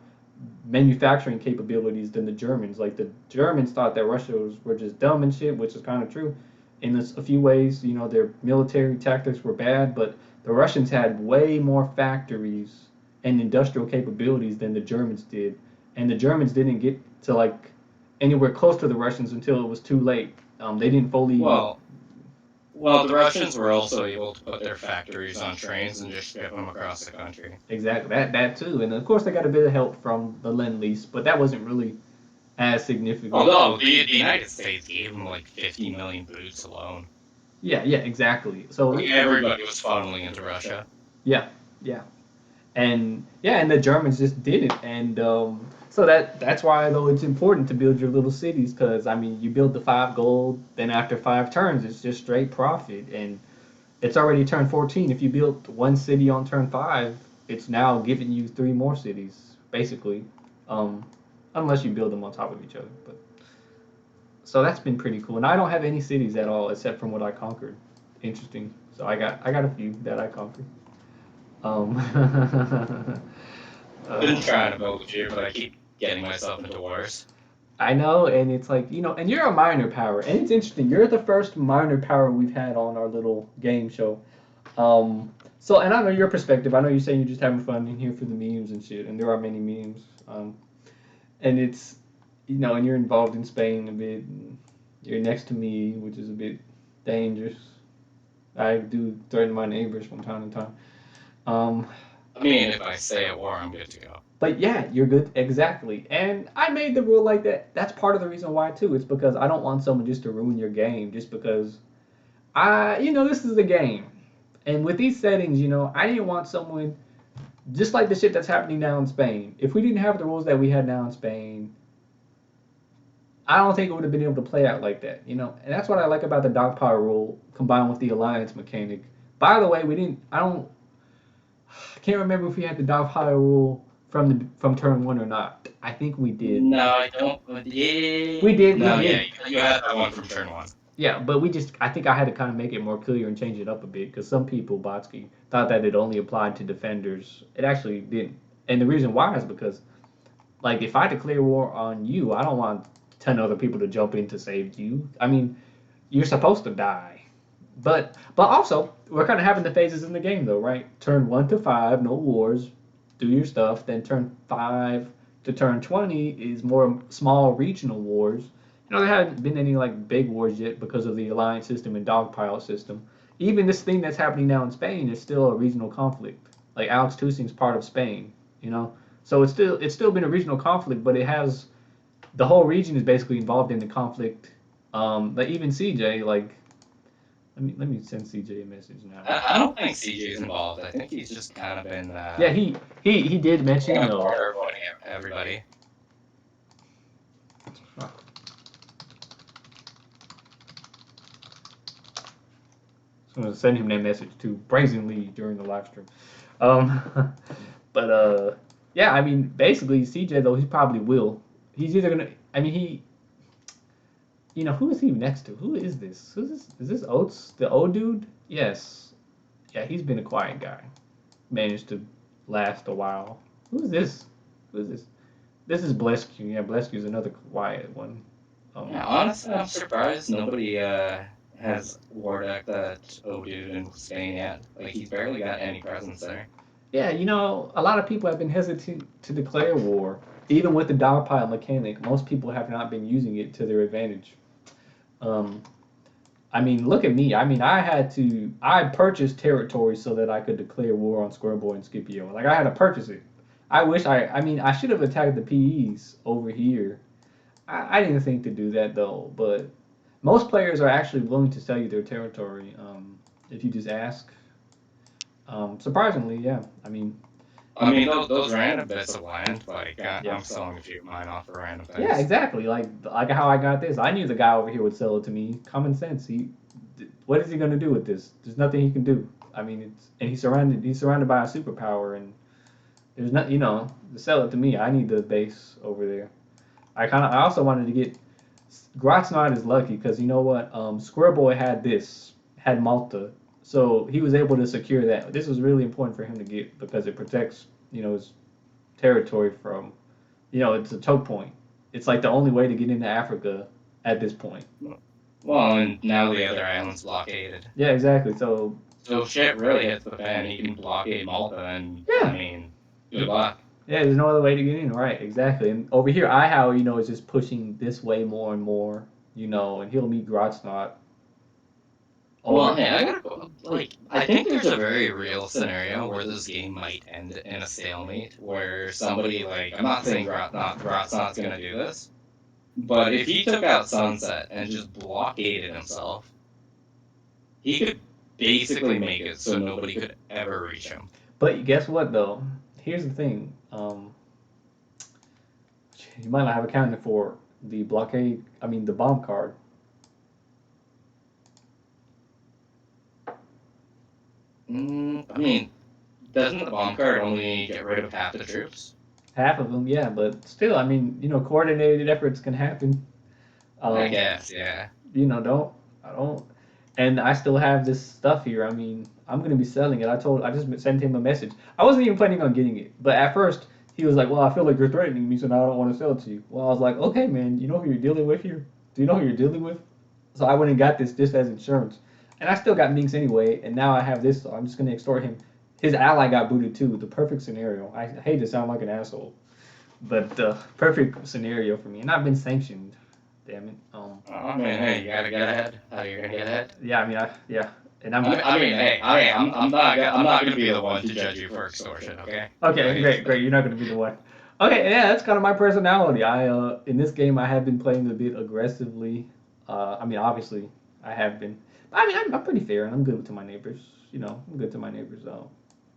manufacturing capabilities than the Germans. Like the Germans thought that Russians were just dumb and shit, which is kind of true. In a few ways, their military tactics were bad, but the Russians had way more factories and industrial capabilities than the Germans did, and the Germans didn't get to like anywhere close to the Russians until it was too late. They didn't fully. Well, well, the Russians were also able to put their factories on trains and just ship them across the country. Exactly that too, and of course they got a bit of help from the Lend Lease, but that wasn't really as Oh significant. no, the United States gave them like 50 million boots alone. Yeah, exactly. So Like everybody was funneling into Russia. yeah, yeah, and the Germans just did it, and so that's why though it's important to build your little cities because I mean you build the 5 gold, then after 5 turns it's just straight profit, and it's already turn 14. If you built one city on turn 5, it's now giving you 3 more cities basically, um, unless you build them on top of each other. But so that's been pretty cool, and I don't have any cities at all except from what I conquered. Interesting. So I got a few that I conquered. Um, I've been uh, trying to build a few, but I keep getting myself into wars. I know, and it's like and you're a minor power, and it's interesting. You're the first minor power we've had on our little game show. So, and I know your perspective. I know you're saying you're just having fun in here for the memes and shit, and there are many memes. And it's and you're involved in Spain a bit. You're next to me, which is a bit dangerous. I do threaten my neighbors from time to time. Um, I mean, if I stay at war, I'm good to go. but yeah, you're good. Exactly. And I made the rule like that. That's part of the reason why, too. It's because I don't want someone just to ruin your game just because this is a game. And with these settings, I didn't want someone just like the shit that's happening now in Spain. If we didn't have the rules that we had now in Spain, I don't think it would have been able to play out like that. And that's what I like about the dogpile rule combined with the alliance mechanic. By the way, we didn't. I can't remember if we had the dogpile rule from turn one or not. I think we did. No, I don't. Yeah. We did. No, We yeah, did. you had that one from turn one. Yeah, but I think I had to kind of make it more clear and change it up a bit because some people, Botsky, thought that it only applied to defenders. It actually didn't. And the reason why is because, like, if I declare war on you, I don't want 10 other people to jump in to save you. I mean, you're supposed to die. But also, we're kind of having the phases in the game, though, right? Turn 1 to 5, no wars, do your stuff. Then turn 5 to turn 20 is more small regional wars. There haven't been any like big wars yet because of the alliance system and dogpile system. Even this thing that's happening now in Spain is still a regional conflict. Like Alex Tusing's part of Spain. So it's still been a regional conflict, but it has the whole region is basically involved in the conflict. But even CJ, like, let me send CJ a message now. I don't think CJ's involved. I think he's just kind of been. Yeah, he did mention though. Everybody. I'm gonna send him that message too, brazenly during the live stream. Um, but yeah, I mean, basically CJ though he probably will. He's either gonna. I mean, who is he next to? Who is this? Who's this? Is this Oates, the old dude? Yes. Yeah, he's been a quiet guy. Managed to last a while. Who is this? Who is this? This is Blescu. Yeah, Blescu's another quiet one. Yeah, honestly, I'm surprised nobody has war deck that dude in Spain yet. Like he's barely got any presence there. Yeah, a lot of people have been hesitant to declare war, even with the dogpile mechanic. Most people have not been using it to their advantage. Um, I mean, look at me. I mean, I purchased territory so that I could declare war on Square Boy and Scipio. Like, I had to purchase it. I should have attacked the PEs over here. I didn't think to do that, though, but most players are actually willing to sell you their territory if you just ask. Surprisingly, yeah. I mean, those random bits of land, like Yeah. I'm selling a few of mine off for random things. Yeah, exactly. Like how I got this. I knew the guy over here would sell it to me. Common sense. What is he going to do with this? There's nothing he can do. I mean, he's surrounded by a superpower, and there's not, to sell it to me. I need the base over there. I also wanted to get Grotsnot is lucky because you know what? Square Boy had Malta, so he was able to secure that. This was really important for him to get because it protects his territory from it's a choke point. It's like the only way to get into Africa at this point. Well, and now the other island's blockaded. Yeah, exactly. So shit really hits the fan. He can blockade Malta, and yeah. I mean, good luck. Yeah, there's no other way to get in. Right, exactly. And over here, is just pushing this way more and more. And he'll meet Grotsnot. Well, hey, I gotta go. Like, I think there's a very real scenario where this game might end in a stalemate, where somebody, like, I'm not saying Grotsnot's gonna do this, but if he took out Sunset and just blockaded himself, he could basically make it so nobody could ever reach him. But guess what, though? Here's the thing. You might not have accounted for the blockade. I mean, the bomb card. I mean, doesn't the bomb card only get rid of half the troops? Half of them, yeah, but still, I mean, coordinated efforts can happen. I guess, yeah. I don't, and I still have this stuff here. I mean, I'm gonna be selling it. I just sent him a message. I wasn't even planning on getting it, but at first he was like, "Well, I feel like you're threatening me, so now I don't want to sell it to you." Well, I was like, "Okay, man, you know who you're dealing with here? Do you know who you're dealing with?" So I went and got this just as insurance. And I still got Minx anyway, and now I have this, so I'm just gonna extort him. His ally got booted too. The perfect scenario. I hate to sound like an asshole, but the perfect scenario for me. And I've been sanctioned. Damn it. I mean, hey, you gotta get ahead. How you gonna get ahead? Yeah, I mean, yeah, and I'm not gonna be the one to judge you for extortion, okay? Okay, Like, great, great. You're not gonna be the one. Okay, yeah, that's kind of my personality. In this game I have been playing a bit aggressively. I mean, obviously I have been. I mean, I'm pretty fair and I'm good to my neighbors. You know, I'm good to my neighbors.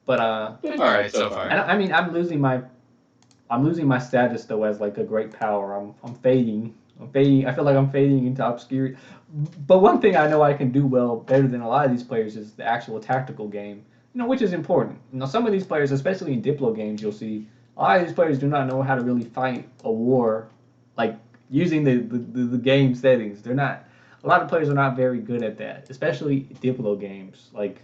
But been all right so far. and I mean, I'm losing my status though as like a great power. I'm fading. I'm fading. I feel like I'm fading into obscurity. But one thing I know I can do well, better than a lot of these players, is the actual tactical game. You know, which is important. You know, some of these players, especially in Diplo games, you'll see a lot of these players do not know how to really fight a war, like using the game settings. They're not. A lot of players are not very good at that, especially Diplo games. Like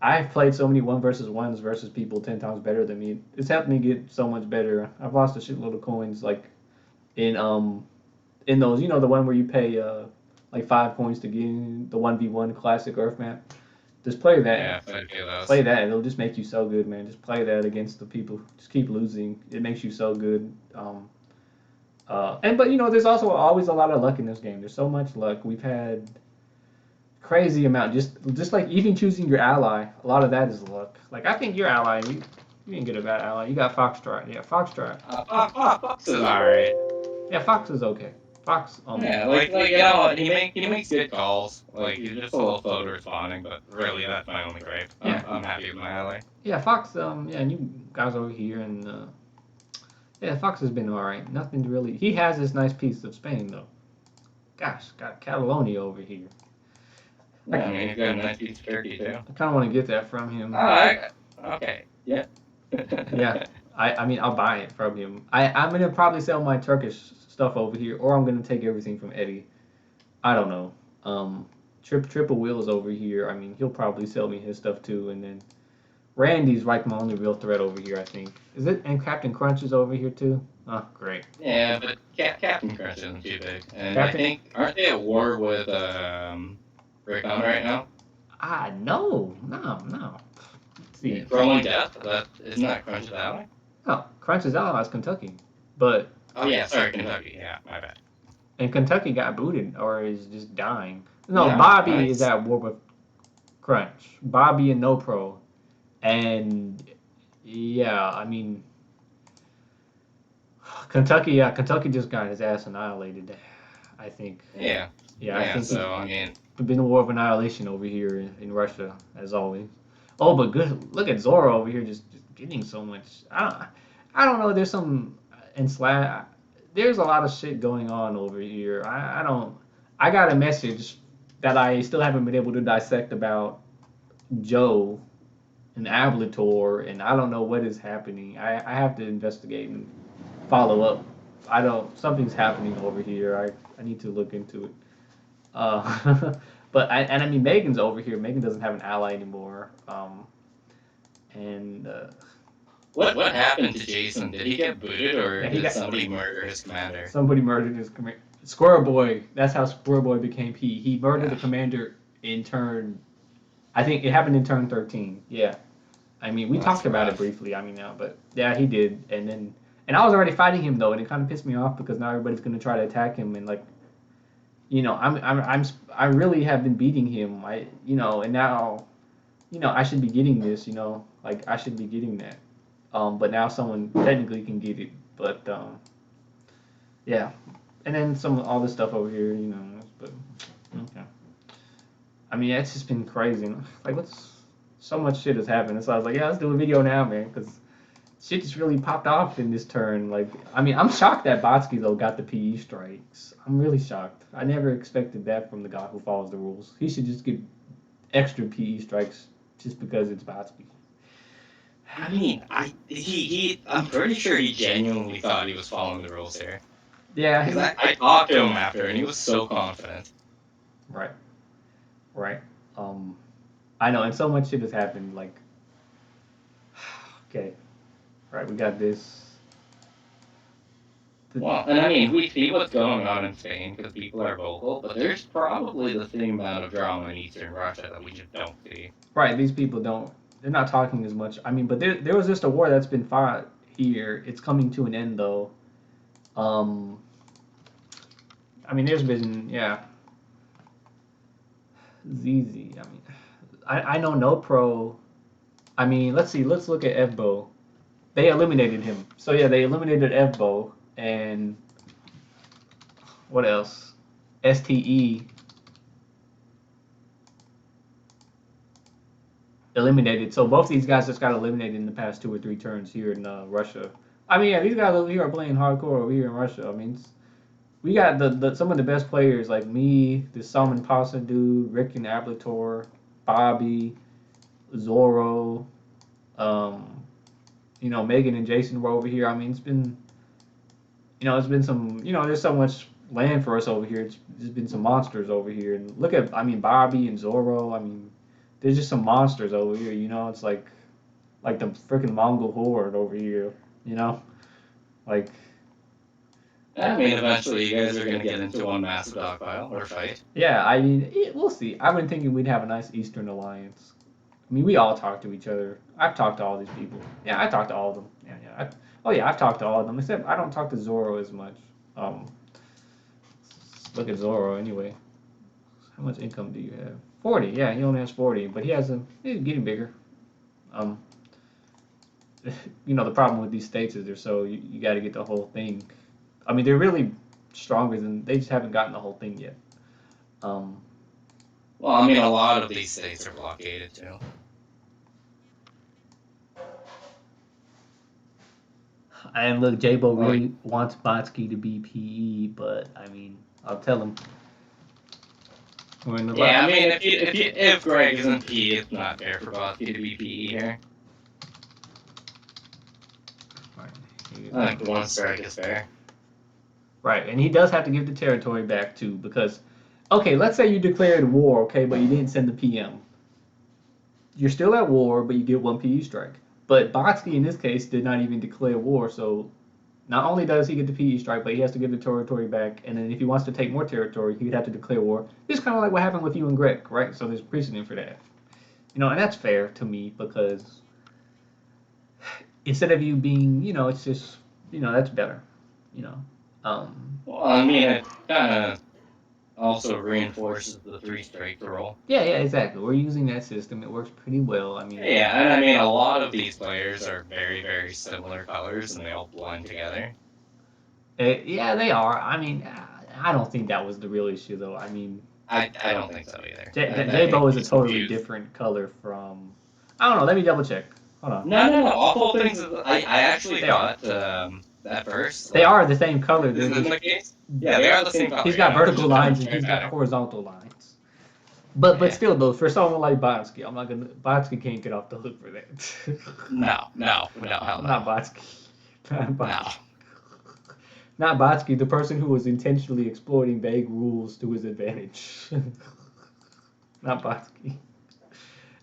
I've played so many one versus ones versus people 10 times better than me. It's helped me get so much better. I've lost a shitload of coins like in in those, you know, the one where you pay like 5 coins to get in the 1v1 classic Earth map. Just play that. Yeah, played a few of those. Play that. It'll just make you so good, man. Just play that against the people. Just keep losing. It makes you so good. And but you know, there's also always a lot of luck in this game. There's so much luck. We've had crazy amount. Just like even choosing your ally, a lot of that is luck. Like I think your ally, you didn't get a bad ally. You got Foxtrot. Yeah, Foxtrot. Fox is alright. Yeah, Fox is okay. Fox. Yeah, like you know what? He makes good calls. Like he's just a little slow to responding, but really that's my only gripe. Yeah. I'm happy with my ally. Yeah, Fox. Yeah, and you guys over here, and yeah, Fox has been all right. Nothing to really. He has this nice piece of Spain though. Gosh, got Catalonia over here. Yeah, I mean he's got a nice piece of turkey too. I kind of want to get that from him. Okay. Yeah. Yeah, I mean I'll buy it from him. I'm gonna probably sell my Turkish stuff over here, or I'm gonna take everything from Eddie. I don't know. Triple Wheels over here. I mean he'll probably sell me his stuff too, and then Randy's like my only real threat over here. I think is it, and Captain Crunch is over here too. Oh, great. Yeah, but Captain Crunch isn't too big, and Captain- I think aren't they at war with Rickon right now? No. Let's see. For only death? That isn't that Crunch's ally? No, Crunch's ally is Kentucky, but Oh yeah, sorry, Kentucky. Yeah, my bad. and Kentucky got booted or is just dying. No, Yeah, Bobby nice. is at war with Crunch. Bobby and No Pro, and yeah, I mean Kentucky. Yeah, Kentucky just got his ass annihilated. I think. Yeah. Yeah, I think So I mean, it's been a war of annihilation over here in Russia as always. Oh, but good. Look at Zoro over here, just getting so much. I don't know. There's some and there's a lot of shit going on over here. I don't. I got a message that I still haven't been able to dissect about Joe and Ablator, and I don't know what is happening. I have to investigate and follow up. I don't. Something's happening over here. I need to look into it. I mean Megan's over here. Megan doesn't have an ally anymore. And what happened to Jason? Did he get booted, or Yeah, did somebody murder his commander? somebody murdered his commander. Squirrel Boy. That's how Squirrel Boy became P. He murdered the commander in turn. I think it happened in turn 13. Yeah. I mean, we That's talked about it rough. briefly. I mean, but yeah, he did. And I was already fighting him though, and it kind of pissed me off because now everybody's gonna try to attack him and like, you know, I really have been beating him. And now, I should be getting this. Like I should be getting that. But now someone technically can get it. But yeah, and then all this stuff over here. But okay. I mean, it's just been crazy. Like, so much shit has happened. So I was like, yeah, let's do a video now, man, because shit just really popped off in this turn. Like, I mean, I'm shocked that Bodski, though, got the PE strikes. I'm really shocked. I never expected that from the guy who follows the rules. He should just get extra PE strikes just because it's Bodski. I mean, I'm pretty sure he genuinely thought he was following the rules here. Yeah. Because I talked to him after, and he was so confident. Right. I know, and so much shit has happened. Like, okay. Right, we got this. Well, and I mean, we see what's going on in Spain because people are vocal, but there's probably the same amount of drama in Eastern Russia that we just don't see. Right, these people they're not talking as much. I mean, but there was just a war that's been fought here. It's coming to an end, though. I I mean, there's been ZZ. I mean, I know no pro. I mean, let's see. Let's look at Evbo. They eliminated him. So yeah, they eliminated Evbo and what else? STE eliminated. So both these guys just got eliminated in the past 2 or 3 turns here in Russia. I mean, yeah, these guys over here are playing hardcore over here in Russia. I mean, we got the some of the best players like me, the Salman Pasa dude, Rick and Ablator, Bobby, Zorro, um, Megan and Jason were over here. I mean, it's been some, there's so much land for us over here. There's been some monsters over here. And look at, I mean, Bobby and Zorro. I mean, there's just some monsters over here. It's like the freaking Mongol horde over here. You know, like I mean, eventually you guys are gonna get into one massive dogpile or fight. yeah. I mean, we'll see. I've been thinking we'd have a nice Eastern alliance. I mean, we all talk to each other. I've talked to all these people. Yeah, I talked to all of them. Yeah. Oh yeah, I've talked to all of them. Except I don't talk to Zorro as much. Um, Look at Zorro anyway. How much income do you have? 40. Yeah, he only has 40, but he's getting bigger. Um, the problem with these states is you got to get the whole thing. I mean, they're really stronger than they just haven't gotten the whole thing yet. Well, I mean, a lot of these states are blockaded too. And look, J-Bo really wants Bodski to be PE, but I mean, I'll tell him. Yeah, I mean, if Greg isn't PE, it's not fair for Bodski to be PE here. I think 1 strike is fair. Right, and he does have to give the territory back too, because, okay, let's say you declared war, okay, but you didn't send the PM. You're still at war, but you get 1 PE strike. But Bodski, in this case, did not even declare war, so not only does he get the PE strike, but he has to give the territory back, and then if he wants to take more territory, he'd have to declare war. It's kind of like what happened with you and Greg, right? So there's precedent for that. And that's fair to me, because instead of you being, it's just, that's better, Well, I mean, it kind of also reinforces the 3-strike rule. Yeah, exactly. We're using that system. It works pretty well. I mean, yeah, and I mean, a lot of these players are very, very similar colors, and they all blend together. Yeah, they are. I mean, I don't think that was the real issue, though. I mean, I don't think so either. J-Bo is a totally different color from. I don't know. Let me double check. Hold on. No. Awful things. I actually thought at first. They are the same color. Isn't the case? Yeah, they are the same color. He's got vertical lines and he's got horizontal lines. But still, though, for someone like Bodski, Bodski can't get off the hook for that. No, hell no. Not Bodski. Not Bodski, the person who was intentionally exploiting vague rules to his advantage. Not Bodski.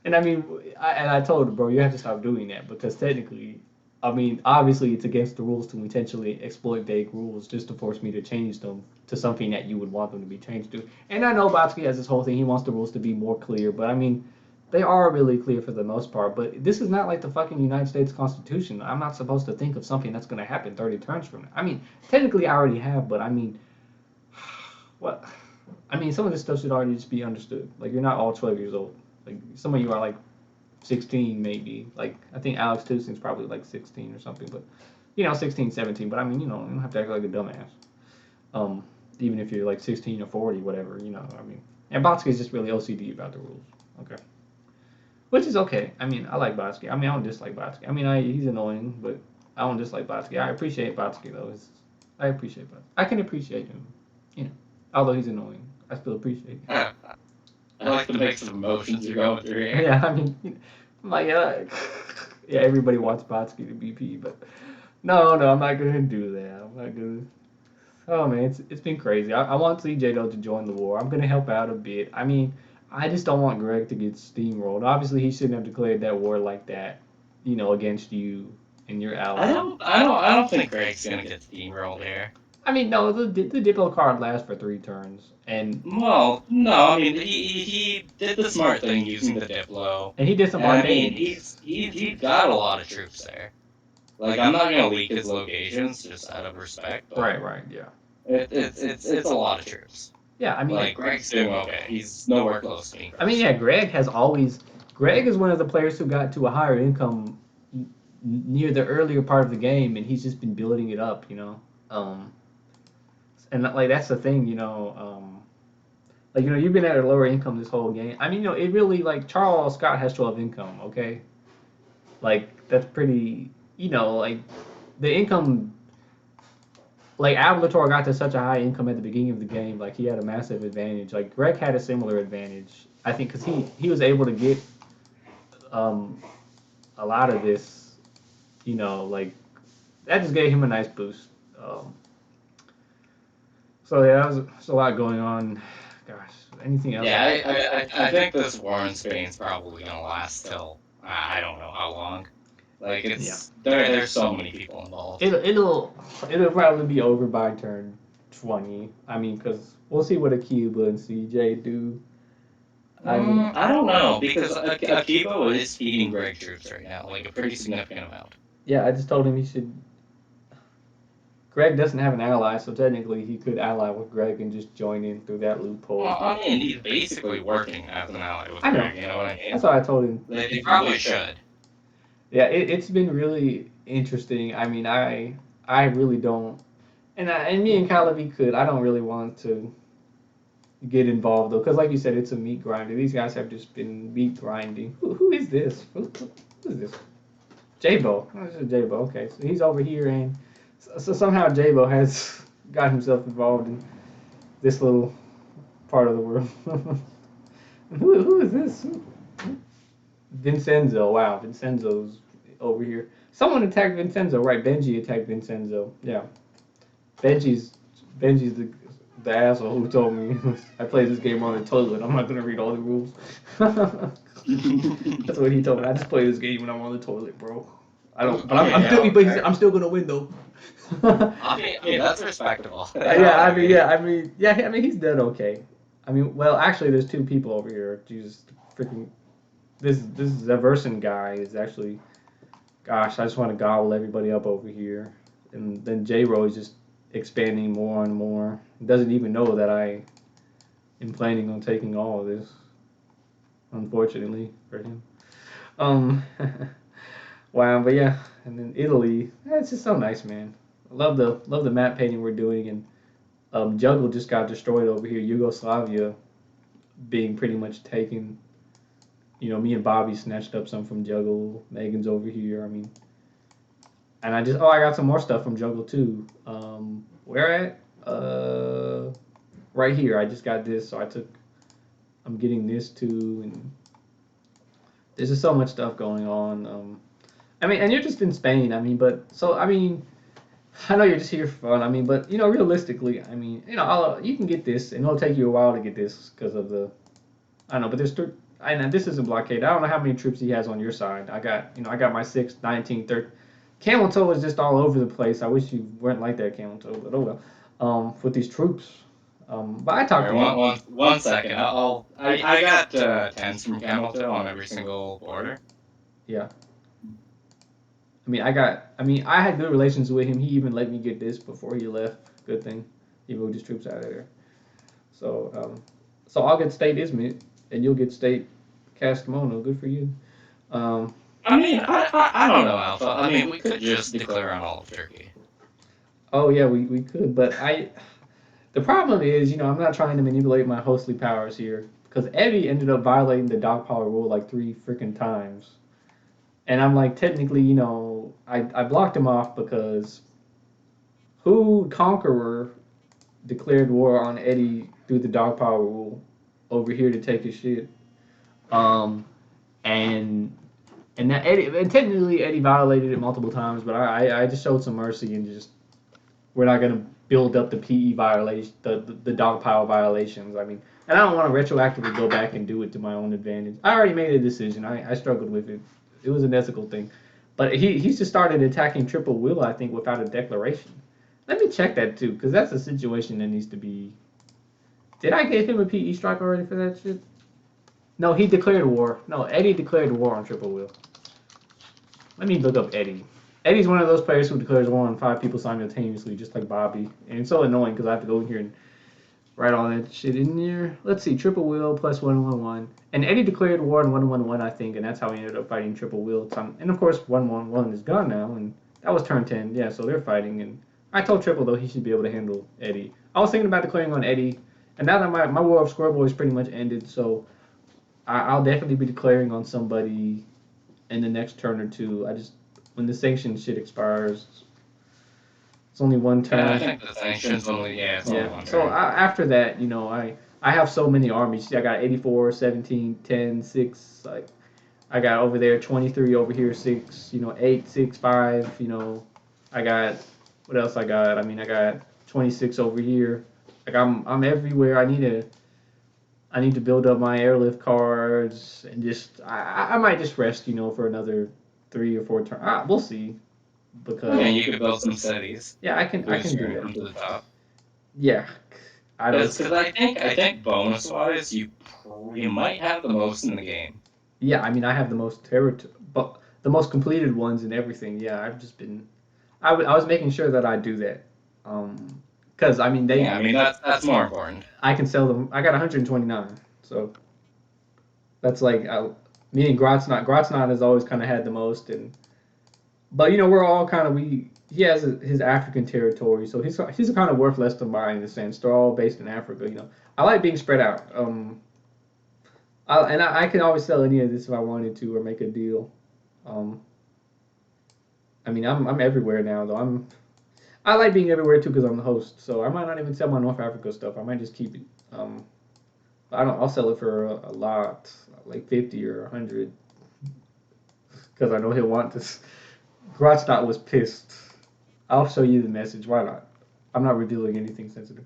And I mean, I told him, bro, you have to stop doing that, because technically, I mean, obviously it's against the rules to intentionally exploit vague rules just to force me to change them to something that you would want them to be changed to. And I know Bodski has this whole thing, he wants the rules to be more clear, but I mean, they are really clear for the most part, but this is not like the fucking United States Constitution. I'm not supposed to think of something that's going to happen 30 turns from now. I mean, technically I already have, but I mean, what? I mean, some of this stuff should already just be understood. Like, you're not all 12 years old. Like, some of you are like 16 maybe. Like, I think Alex Toussaint's probably like 16 or something, but, 16, 17. But I mean, you don't have to act like a dumbass. Even if you're like 16 or 40, whatever, I mean. And Bodski's just really OCD about the rules. Okay. Which is okay. I mean, I like Bodski. I mean, I don't dislike Bodski. I mean, he's annoying, but I don't dislike Bodski. I appreciate Bodski, though. I appreciate Bodski. I can appreciate him. Although he's annoying, I still appreciate him. I like the mix of emotions you're going through here. Yeah, I mean, I'm like, yeah, everybody wants Bodski to be P, but no, I'm not going to do that. I'm not going to. Oh, man, it's been crazy. I want CJ, to join the war. I'm going to help out a bit. I mean, I just don't want Greg to get steamrolled. Obviously, he shouldn't have declared that war like that, against you and your allies. I don't think Greg's gonna get steamrolled here. I mean, no, the diplo card lasts for 3 turns, and well, no, I mean he did the smart thing using the diplo, and he did some. I mean, he's got a lot of troops there. Like, I'm not gonna leak his locations just out of respect. But, right, yeah. It's a lot of troops. Yeah, I mean, Like Greg's doing okay. He's nowhere close to being I mean, first. yeah, Greg is one of the players who got to a higher income near the earlier part of the game, and he's just been building it up, Um, and like that's the thing, like you've been at a lower income this whole game. I mean, it really like Charles Scott has 12 income, okay? Like that's pretty, like the income. Like Ablator got to such a high income at the beginning of the game, like he had a massive advantage. Like Greg had a similar advantage, I think, because he was able to get um, a lot of this, like that just gave him a nice boost. Um, so yeah, there's a lot going on. Gosh, anything else? Yeah, I think this war in Spain's probably gonna last till I don't know how long. Like Yeah, there's so many people involved. it'll probably be over by turn 20. I mean, because we'll see what Akiba and CJ do. I mean, I don't know because Akibo is feeding Greg troops right now, like a pretty significant amount. yeah, I just told him he should. Greg doesn't have an ally, so technically he could ally with Greg and just join in through that loophole. Well, I mean, he's basically working as an ally with I know. Greg. You know what I mean? That's what I told him. They probably should. Yeah, it's been really interesting. I mean, I really don't, and me and Calabi could. I don't really want to get involved though, because like you said, it's a meat grinder. These guys have just been meat grinding. Who is this? Who is this? Jabo. Oh, this is Jabo. Okay, so he's over here, and so somehow Jabo has got himself involved in this little part of the world. Who is this? Vincenzo. Wow, Vincenzo's over here. Someone attacked Vincenzo, right? Benji attacked Vincenzo. Yeah, Benji's Benji's the asshole who told me I play this game on the toilet. I'm not gonna read all the rules. That's what he told me. I just play this game when I'm on the toilet, bro. I don't. But I'm still. But I'm still gonna win though. I mean, that's respectable. I mean, he's done okay. I mean, well, actually, there's two people over here. Jesus, freaking, this Zaverson guy is actually, gosh, I just want to gobble everybody up over here, and then J Ro is just expanding more and more. Doesn't even know that I am planning on taking all of this, unfortunately for him. Um, wow, but yeah, and then Italy, it's just so nice, man. I love the map painting we're doing, and Juggle just got destroyed over here. Yugoslavia being pretty much taken. Me and Bobby snatched up some from Juggle. Megan's over here. I mean, and I got some more stuff from Juggle too. Where at? Right here. I just got this, so I'm getting this too, and there's just so much stuff going on. I mean, and you're just in Spain. I mean, I know you're just here for fun. I mean, but realistically, I mean, you can get this, and it'll take you a while to get this because of the. I don't know, but and this isn't blockade. I don't know how many troops he has on your side. I got my 6, 19, 30. Camel Toe is just all over the place. I wish you weren't like that, Camel Toe, but oh well. With these troops. But I talked to him. One second. I got tens from Camelton on every single border. Yeah. I had good relations with him. He even let me get this before he left. Good thing. He moved his troops out of there. So I'll get state Izmit, and you'll get state Castamona. Good for you. I don't know, Alpha. I mean, we could just declare on all of Turkey. Oh yeah, we could, but the problem is, I'm not trying to manipulate my hostly powers here because Evie ended up violating the dog power rule like 3 freaking times. And I'm like, technically, I blocked him off because who Conqueror declared war on Eddie through the dog power rule over here to take his shit. Um, and that and technically Eddie violated it multiple times, but I just showed some mercy and just we're not gonna build up the PE violation, the dog power violations. I mean, and I don't want to retroactively go back and do it to my own advantage. I already made a decision. I struggled with it. It was an ethical thing, but he's just started attacking Triple Will, I think, without a declaration. Let me check that too, because that's a situation that needs to be. Did I give him a PE strike already for that shit? No, he declared war. No, Eddie declared war on Triple Will. Let me look up Eddie. Eddie's one of those players who declares war on 5 people simultaneously, just like Bobby. And it's so annoying because I have to go in here and write all that shit in there. Let's see, triple wheel plus 111. And Eddie declared war on 111, I think, and that's how he ended up fighting triple wheel. And of course, 111 is gone now, and that was turn 10. Yeah, so they're fighting. And I told Triple, though, he should be able to handle Eddie. I was thinking about declaring on Eddie, and now that my war of Squirrel Boy is pretty much ended, so I'll definitely be declaring on somebody in the next turn or two. When the sanction shit expires, it's only one turn. Yeah, I think the sanctions only, it's only one So turn. after that, I have so many armies. I got 84, 17, 10, 6. Like I got over there 23, over here 6. 8, 6, 5. I got what else I got? I mean, I got 26 over here. Like I'm everywhere. I need to build up my airlift cards and just I might just rest, for another 3 or 4 turns. We'll see because I mean, you could build some cities. yeah, I can do that. Come to the top. Yeah, I don't. Because I think bonus wise, you might have the most in the game. Yeah, I mean, I have the most territory, but the most completed ones and everything. Yeah, I've just been. I was making sure that I do that. Because I mean they. Yeah, I mean that's more important. I can sell them. I got 129, so that's like me and Grotsnot. Grotsnot has always kind of had the most, but we're all kind of we. He has his African territory, so he's kind of worth less to mine in a sense. They're all based in Africa. I like being spread out. I can always sell any of this if I wanted to or make a deal. Um, I mean, I'm everywhere now though. I like being everywhere too because I'm the host. So I might not even sell my North Africa stuff. I might just keep it. I don't. I'll sell it for a lot, like 50 or 100, because I know he'll want this. Grotsnot was pissed. I'll show you the message. Why not? I'm not revealing anything sensitive.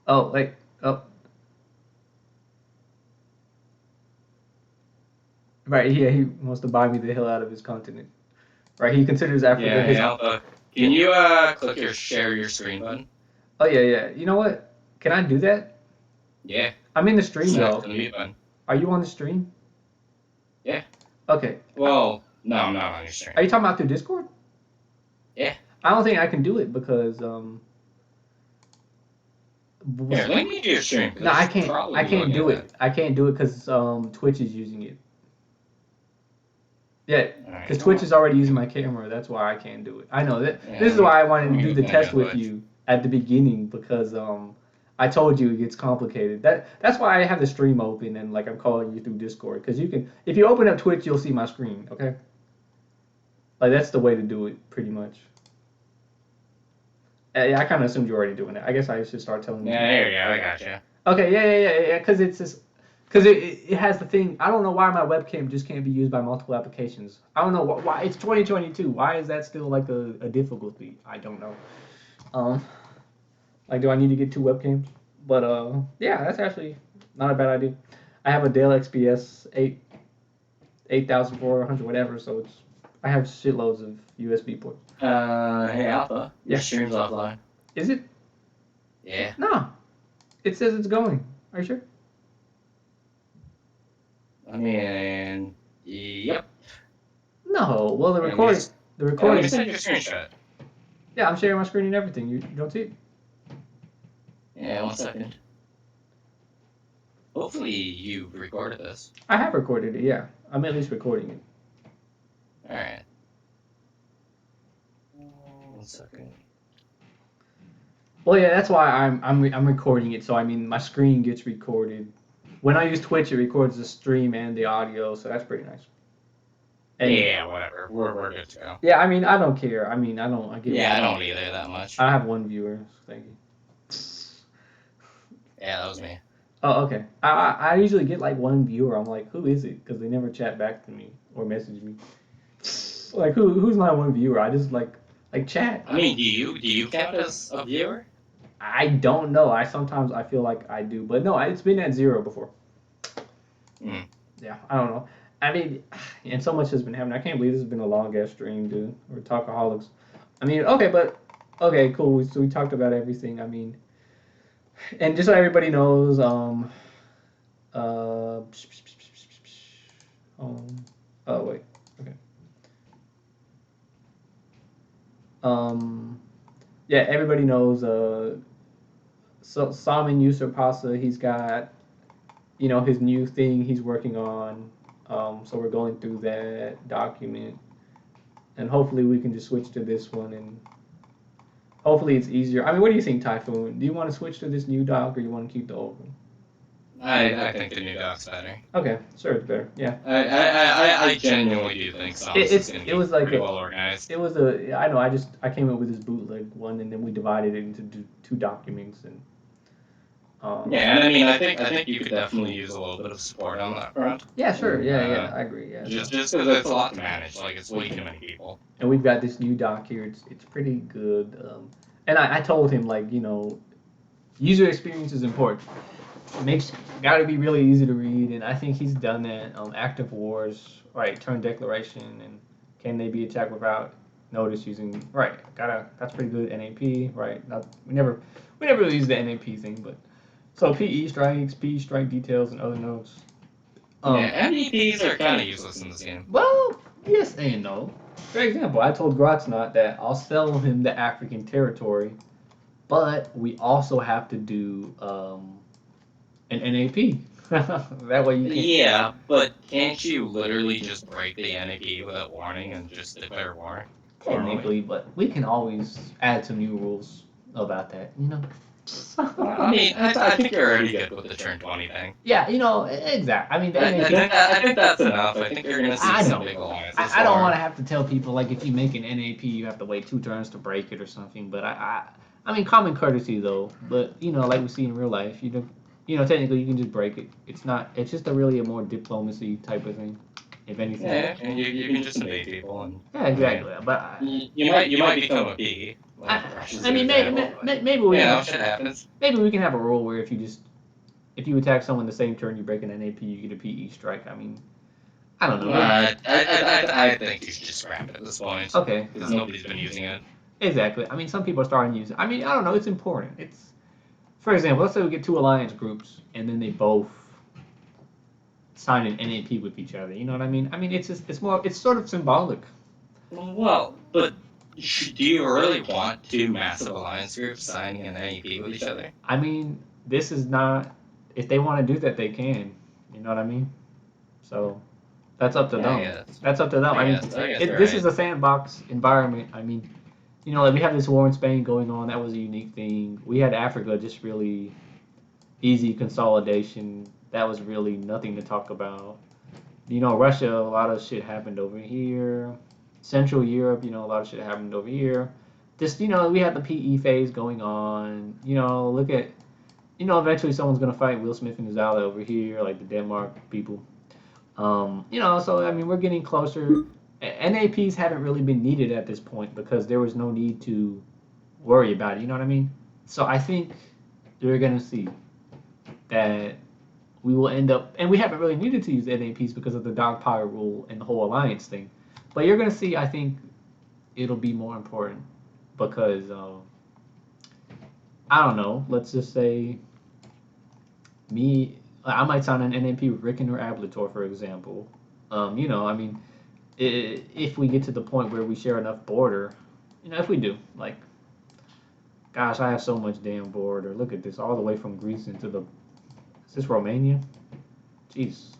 Oh, like, oh, right. Yeah, he wants to buy me the hell out of his continent. Right. He considers Africa his. Can you click your share your screen button? Oh yeah, yeah. You know what? Can I do that? Yeah. I'm in the stream though. The mute button. Are you on the stream? Yeah. Okay. Well, no, I'm not on your stream. Are you talking about through Discord? Yeah. I don't think I can do it because Here, link me to your stream. No, I can't. I can't do it. I can't do it because Twitch is using it. Yeah, because Twitch is already using my camera. That's why I can't do it. I know that. Yeah, this is why I wanted to do the test with you at the beginning because I told you it gets complicated. That's why I have the stream open and like I'm calling you through Discord because you can. If you open up Twitch, you'll see my screen. Okay. Like that's the way to do it, pretty much. Yeah, I kind of assumed you were already doing it. I guess I should start telling you. Yeah, there you go. I got you. Okay, yeah. Because it's just. Because it has the thing. I don't know why my webcam just can't be used by multiple applications. I don't know why. It's 2022. Why is that still like a difficulty? I don't know. Like, do I need to get 2 webcams? But yeah, that's actually not a bad idea. I have a Dell XPS 8400 whatever, so I have shitloads of USB ports. Hey Alpha, your stream's offline. Is it? Yeah. No, it says it's going. Are you sure? I mean, yep. No, well the recording. Let me send you a screenshot. Yeah, I'm sharing my screen and everything. You don't see it? Yeah, 1 second. Hopefully you recorded this. I have recorded it. Yeah, I'm at least recording it. All right. 1 second. Well, yeah, that's why I'm recording it. So I mean, my screen gets recorded. When I use Twitch, it records the stream and the audio, so that's pretty nice. And yeah, whatever. We're good to go. Yeah, I mean, I don't care. I mean, I don't. I don't either that much. I have 1 viewer. Thank you. Yeah, that was me. Oh, okay. I usually get like 1 viewer. I'm like, who is it? Because they never chat back to me or message me. Like, who's my 1 viewer? I just like chat. I mean, do you count as a viewer? I don't know. Sometimes I feel like I do, but no, it's been at 0 before. Yeah, I don't know. I mean, and so much has been happening. I can't believe this has been a long ass stream, dude. We're talkaholics. I mean, okay, cool. So we talked about everything. I mean, and just so everybody knows, Oh wait. Okay. Um. Yeah, everybody knows. So Salman Yusuf Pasa. He's got his new thing he's working on. So we're going through that document, and hopefully we can just switch to this one, and hopefully it's easier. I mean, what do you think, Typhoon? Do you want to switch to this new doc, or you want to keep the old one? I think the new doc's better. Okay, sure, it's better. Yeah. I genuinely do think Psalms is going to It be was like pretty well organized. it was a I know I came up with this bootleg one, and then we divided it into two documents, and Yeah, and I mean, I think you could definitely use a little bit of support on that front. yeah, sure, Uh, I agree, yeah. just because it's a lot to manage. Like it's way too many people. And we've got this new doc here. It's pretty good. And I told him, like, user experience is important. It makes got to be really easy to read, and I think he's done that. Active wars, right? Turn declaration, and can they be attacked without notice using right? That's pretty good. NAP, right? Not we never really use the NAP thing, but so PE strikes, PE strike details, and other notes. Yeah, Um, MVPs are kind of useless in this game. well, yes and no. For example, I told Grotsnot that I'll sell him the African territory, but we also have to do an NAP. That way you can. Yeah, but can't you literally just break the NAP without warning and just declare war? Technically, but we can always add some new rules about that, I mean, I think you're already good with the turn 20 thing. Yeah, exactly. I mean, the NAP. I think that's enough. I think you're going to see some big alliances. I don't want to have to tell people, like, if you make an NAP, you have to wait 2 turns to break it or something. But I mean, common courtesy though. But like we see in real life, technically you can just break it. It's not. It's just a more diplomacy type of thing, if anything. Yeah, and you can just invade people and. Yeah, exactly. But you might become a pig. Like, I mean, maybe we shit happens. Maybe we can have a rule where if you attack someone the same turn you break an NAP, you get a PE strike. I mean, I don't know. I think you should just scrap it at this point. Okay. Because nobody's been using it. Exactly. I mean, some people are starting to use it. I mean, I don't know. It's important. For example, let's say we get 2 alliance groups and then they both sign an NAP with each other. You know what I mean? I mean, it's sort of symbolic. Well, but do you really want 2 massive alliance groups signing an NAP with each other? I mean, this is not. If they want to do that, they can. You know what I mean? So that's up to them. That's up to them. I mean, this is a sandbox environment. I mean, like we have this war in Spain going on. That was a unique thing. We had Africa, just really easy consolidation. That was really nothing to talk about. Russia, a lot of shit happened over here. Central Europe, a lot of shit happened over here. Just, we had the PE phase going on. Look at, eventually someone's going to fight Will Smith and his ally over here, like the Denmark people. So, I mean, we're getting closer. NAPs haven't really been needed at this point because there was no need to worry about it. You know what I mean? So I think you're going to see that we will end up, and we haven't really needed to use NAPs because of the dogpile rule and the whole alliance thing. But you're going to see, I think, it'll be more important because, I don't know, let's just say I might sign an NAP with Rickon or Ablator, for example. I mean, if we get to the point where we share enough border, if we do, like, gosh, I have so much damn border. Look at this, all the way from Greece into is this Romania? Jeez.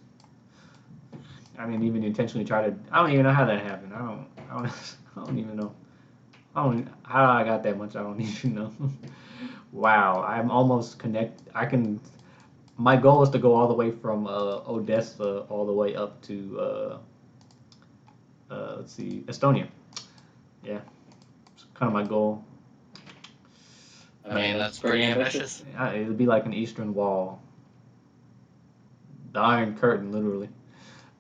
I didn't even intentionally try to. I don't even know how that happened. I don't even know. How I got that much. I don't even know. Wow, I'm almost connect. My goal is to go all the way from Odessa all the way up to let's see, Estonia. Yeah, it's kind of my goal. I mean, that's pretty ambitious. It'll be like an Eastern Wall. The Iron Curtain, literally.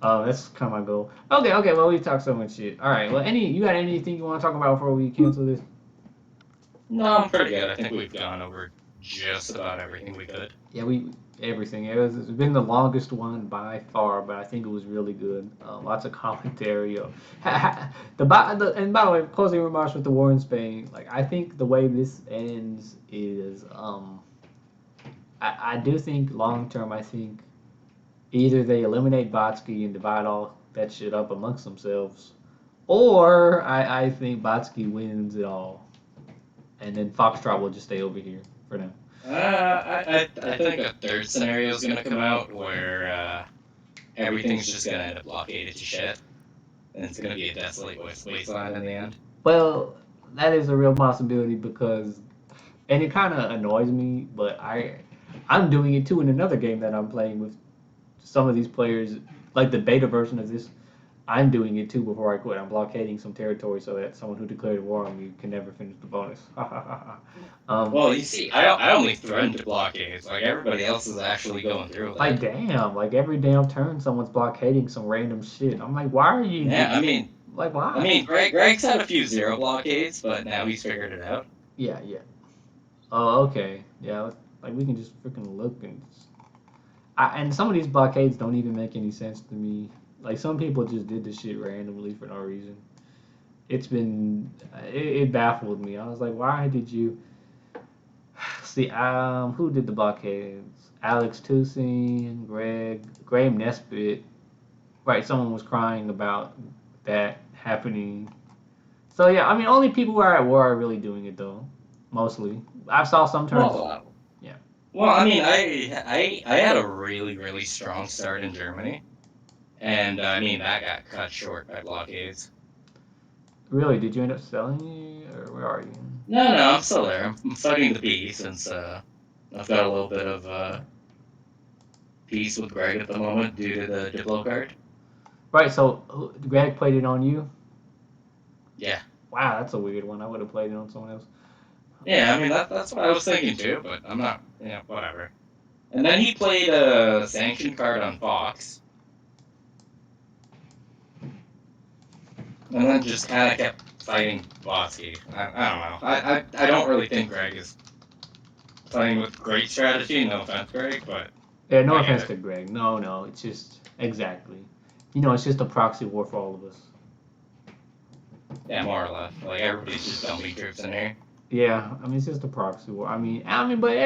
That's kind of my goal. Okay. Well, we talked so much shit. All right. Well, you got anything you want to talk about before we cancel this? No, I'm pretty good. I think we've gone over just about everything we could. Yeah, everything. It's been the longest one by far, but I think it was really good. Lots of commentary. And by the way, closing remarks with the war in Spain. Like, I think the way this ends is, I do think long term. I think Either they eliminate Bodski and divide all that shit up amongst themselves, or I think Bodski wins it all, and then Foxtrot will just stay over here for now. I think a third scenario is gonna come out where everything's just gonna end up blockaded to shit, and it's gonna be a desolate wasteland in the end. Well, that is a real possibility because, and it kind of annoys me, but I'm doing it too in another game that I'm playing with some of these players, like the beta version of this. I'm doing it too before I quit. I'm blockading some territory so that someone who declared war on me can never finish the bonus. Well, you see, I only threaten to blockade. Like everybody else is actually going through with like it. damn, like every damn turn someone's blockading some random shit. I'm like, why are you? Yeah, Like why? Greg's had a few zero blockades, but now he's figured it out. Yeah, yeah. Oh, okay. Yeah, like we can just freaking look and some of these blockades don't even make any sense to me. Like some people just did this shit randomly for no reason. It baffled me. I was like, why did you see? Who did the blockades? Alex Toussaint, Graham Nesbitt. Right, someone was crying about that happening. So yeah, I mean, only people who are at war are really doing it though. Mostly, I saw some turns. Well, Yeah, I had a really strong start in Germany, and that got cut short by blockades. really. Did you end up selling it, or where are you? No, I'm still there. I'm fighting the B since I've got a little bit of peace with Greg at the moment due to the diplo card. Right. So Greg played it on you. Yeah. Wow, that's a weird one. I would have played it on someone else. Yeah, that's what I was thinking too, but I'm not, whatever. And then he played a sanction card on Fox, and then just kind of kept fighting Bodski. I don't know. I don't really think Greg is playing with great strategy. No offense, Greg, but Yeah, no I get offense it. to Greg. No, no, it's just exactly. You know, it's just a proxy war for all of us. Yeah, more or less. Like everybody's just dumping troops in here. Yeah, I mean, it's just a proxy war. But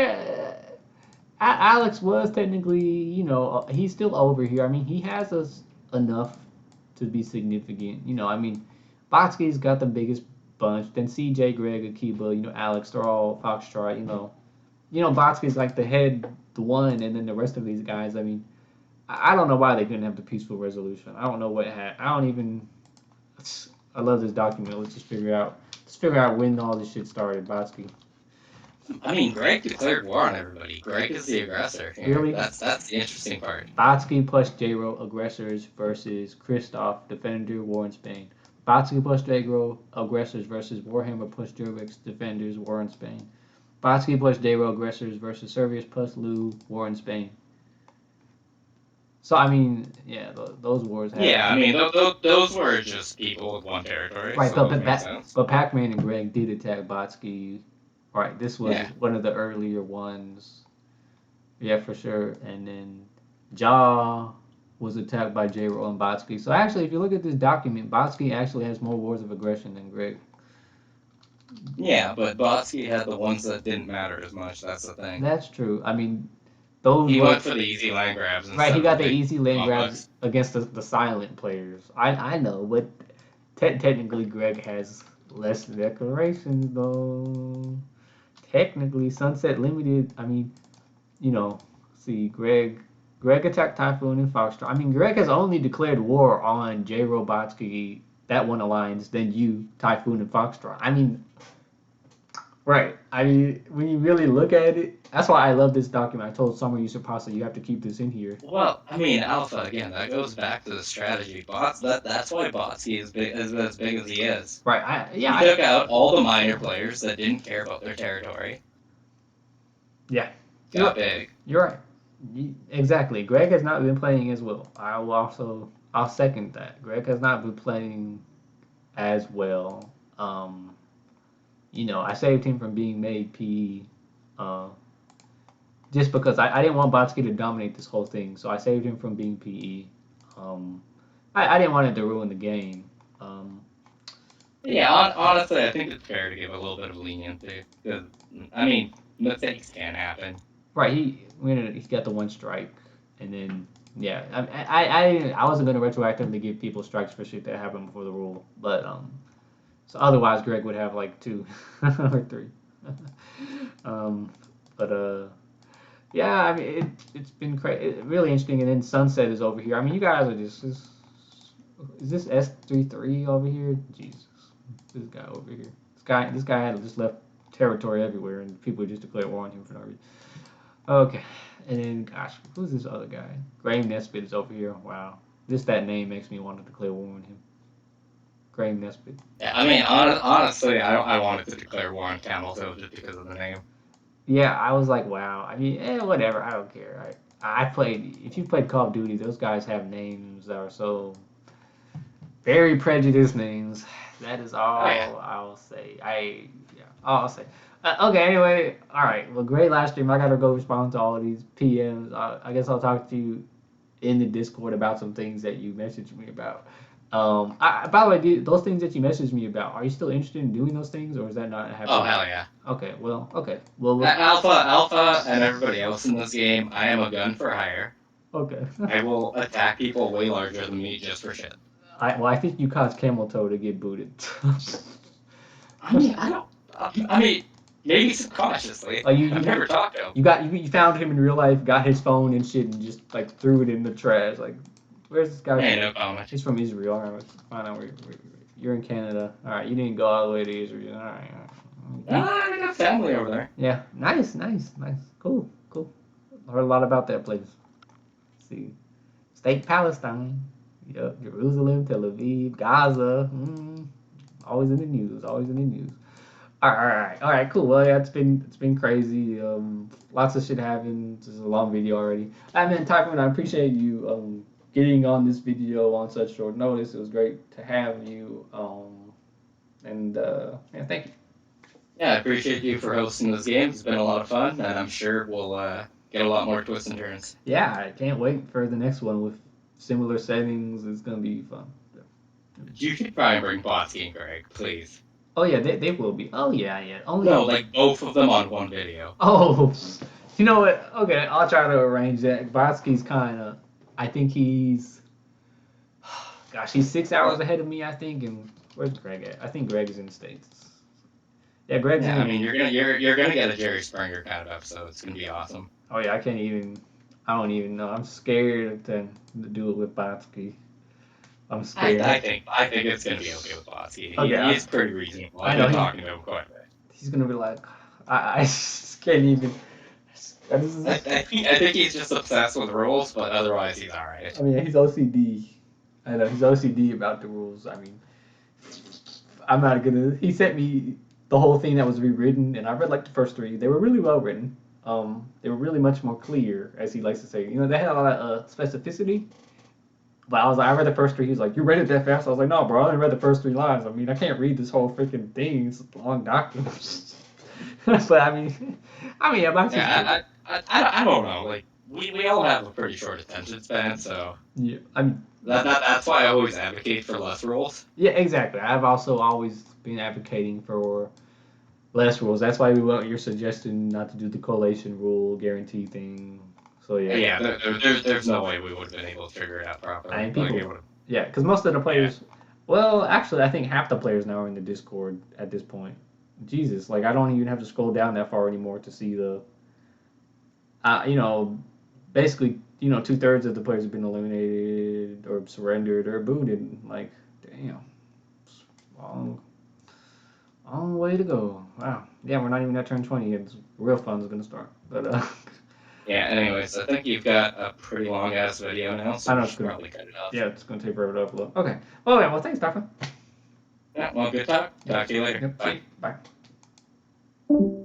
Alex was technically, he's still over here. I mean, he has us enough to be significant. Botsky's got the biggest bunch. Then CJ, Greg, Akiba, Alex, they're all Foxtrot. Botsky's like the one, and then the rest of these guys. I mean, I don't know why they couldn't have the peaceful resolution. I don't know what had. I don't even. I love this document. Let's just figure out. Let's figure out when all this shit started. Botsky. Greg declared war on everybody. Greg is the aggressor here. Really? That's the interesting part. Botsky plus J-Ro aggressors versus Christoph Defender War in Spain. Botsky plus J-Ro aggressors versus Warhammer plus Jurix Defenders War in Spain. Botsky plus J-Ro aggressors versus Servius plus Lu War in Spain. So I mean, yeah, those wars have. Yeah, those were just people with one territory, Right, so those make sense. but Pac-Man and Greg did attack Botsky. Right, this was Yeah. one of the earlier ones. Yeah, for sure. And then Jaw was attacked by J-Ro and Botsky. So actually, if you look at this document, Botsky actually has more wars of aggression than Greg. Yeah, but Bodski had the ones that didn't matter as much. That's the thing. That's true. I mean, those He were went for the easy land grabs right. instead He of the got the big easy lane grabs complex. against the silent players. I know, but technically, Greg has less declarations though. Technically, Sunset Limited. I mean, you know, see, Greg attacked Typhoon and Foxtrot. I mean, Greg has only declared war on J. Robotsky, that one alliance, then you, Typhoon and Foxtrot. I mean, right. I mean, when you really look at it, that's why I love this document. I told Summer User Pasta you have to keep this in here. Well, Alpha again. That goes back to the strategy. That's why Botsky is big as big as he is. Right. He took out all the minor players that didn't care about their territory. Yeah. Got big. You're right. Exactly. Greg has not been playing as well. I'll second that. Greg has not been playing as well. I saved him from being made PE, uh, just because I didn't want Botsky to dominate this whole thing, so I saved him from being PE. I didn't want it to ruin the game. Yeah, honestly, I think it's fair to give a little bit of leniency because mistakes can happen. Right, he's got the one strike, and then Yeah, I wasn't gonna retroactively give people strikes for shit that happened before the rule, but so otherwise Greg would have like 2 or 3. um, but yeah, I mean it's been really interesting. And then Sunset is over here. I mean, you guys are just is this S33 over here? Jesus, this guy over here. This guy had just left territory everywhere, and people just declared war on him for no reason. Okay, and then gosh, who's this other guy? Graham Nesbitt is over here. Wow, just that name makes me want to declare war on him. Graham Nesbitt. Yeah, I mean, honestly, I wanted to declare war on Camel Toe just because of the name. Yeah, I was like, wow. I mean, whatever. I don't care. I played. If you played Call of Duty, those guys have names that are so very prejudiced names. That is Oh yeah. all I'll say. Yeah, all I'll say. Okay. Anyway, all right. Well, great last stream. I gotta go respond to all of these PMs. I guess I'll talk to you in the Discord about some things that you messaged me about. By the way, those things that you messaged me about, are you still interested in doing those things, or is that not Oh happening? hell yeah. Okay. Well. Okay. Well. Alpha, and everybody else in this game, I am a gun for hire. Okay. I will attack people way larger than me just for shit. I think you caused Camel Toe to get booted. I mean, I don't. I mean, maybe subconsciously. Oh, I've never talked to him. You found him in real life, got his phone and shit, and just like threw it in the trash. Like, where's this guy? Hey, no comment. He's from Israel. All right, let's find out where you're in Canada. All right, you didn't go all the way to Israel. All right. I got family over there. Yeah, nice. Cool. I heard a lot about that place. Let's see, State Palestine. Yep, Jerusalem, Tel Aviv, Gaza. Always in the news. All right, cool. Well, yeah, it's been crazy. Lots of shit happened. This is a long video already. I mean, Typhoon, I appreciate you getting on this video on such short notice. It was great to have you. And yeah, thank you. Yeah, I appreciate you for hosting this game. It's been a lot of fun, and I'm sure we'll get a lot more twists and turns. Yeah, I can't wait for the next one with similar settings. It's gonna be fun. You should try and bring Bodski and Greg, please. Oh yeah, they will be. Oh yeah. Only No, like both of them on one video. Oh, you know what? Okay, I'll try to arrange that. Bodski's kind of, I think he's, gosh, he's 6 hours ahead of me, I think. And where's Greg at? I think Greg is in the States. Yeah, Greg's in. I mean, you're gonna get a Jerry Springer kind of episode. It's gonna be awesome. Oh yeah, I don't even know. I'm scared to do it with Bodski. I'm scared. I think it's gonna be okay with Bodski. Okay, He's pretty reasonable. I know. I've been talking to him quite a bit. He's gonna be like, I just can't even. I think he's just obsessed with rules, but otherwise he's alright. I mean, he's OCD. I know he's OCD about the rules. I mean, I'm not gonna. He sent me the whole thing that was rewritten, and I read like the first 3. They were really well written. They were really much more clear, as he likes to say. You know, they had a lot of specificity. But I was like, I read the first 3. He was like, you read it that fast? I was like, no, bro, I only read the first 3 lines. I mean, I can't read this whole freaking thing. It's a long document. But I mean, I'm not. Yeah, I don't know. Like we all have a pretty short attention span, so Yeah, I mean that's why I always advocate for less rules. Yeah, exactly. I've also always been advocating for less rules. That's why you're suggesting not to do the collation rule guarantee thing. So yeah. Yeah, there's no way we would have been able to figure it out properly. I mean, people. Yeah, because most of the players. Yeah. Well, actually, I think half the players now are in the Discord at this point. Jesus, like I don't even have to scroll down that far anymore to see the. Basically, 2/3 of the players have been eliminated or surrendered or booted. Like, damn, long way to go. Wow. Yeah, we're not even at turn 20 yet. Real fun's gonna start. But Yeah. Anyways, I think you've got a pretty long ass video now, so I should probably cut it off. Yeah, it's gonna take forever to upload. Okay. Oh yeah. Well, thanks, Typhoon. Yeah. Well, good talk. Talk to you later. Yep, Bye. Bye.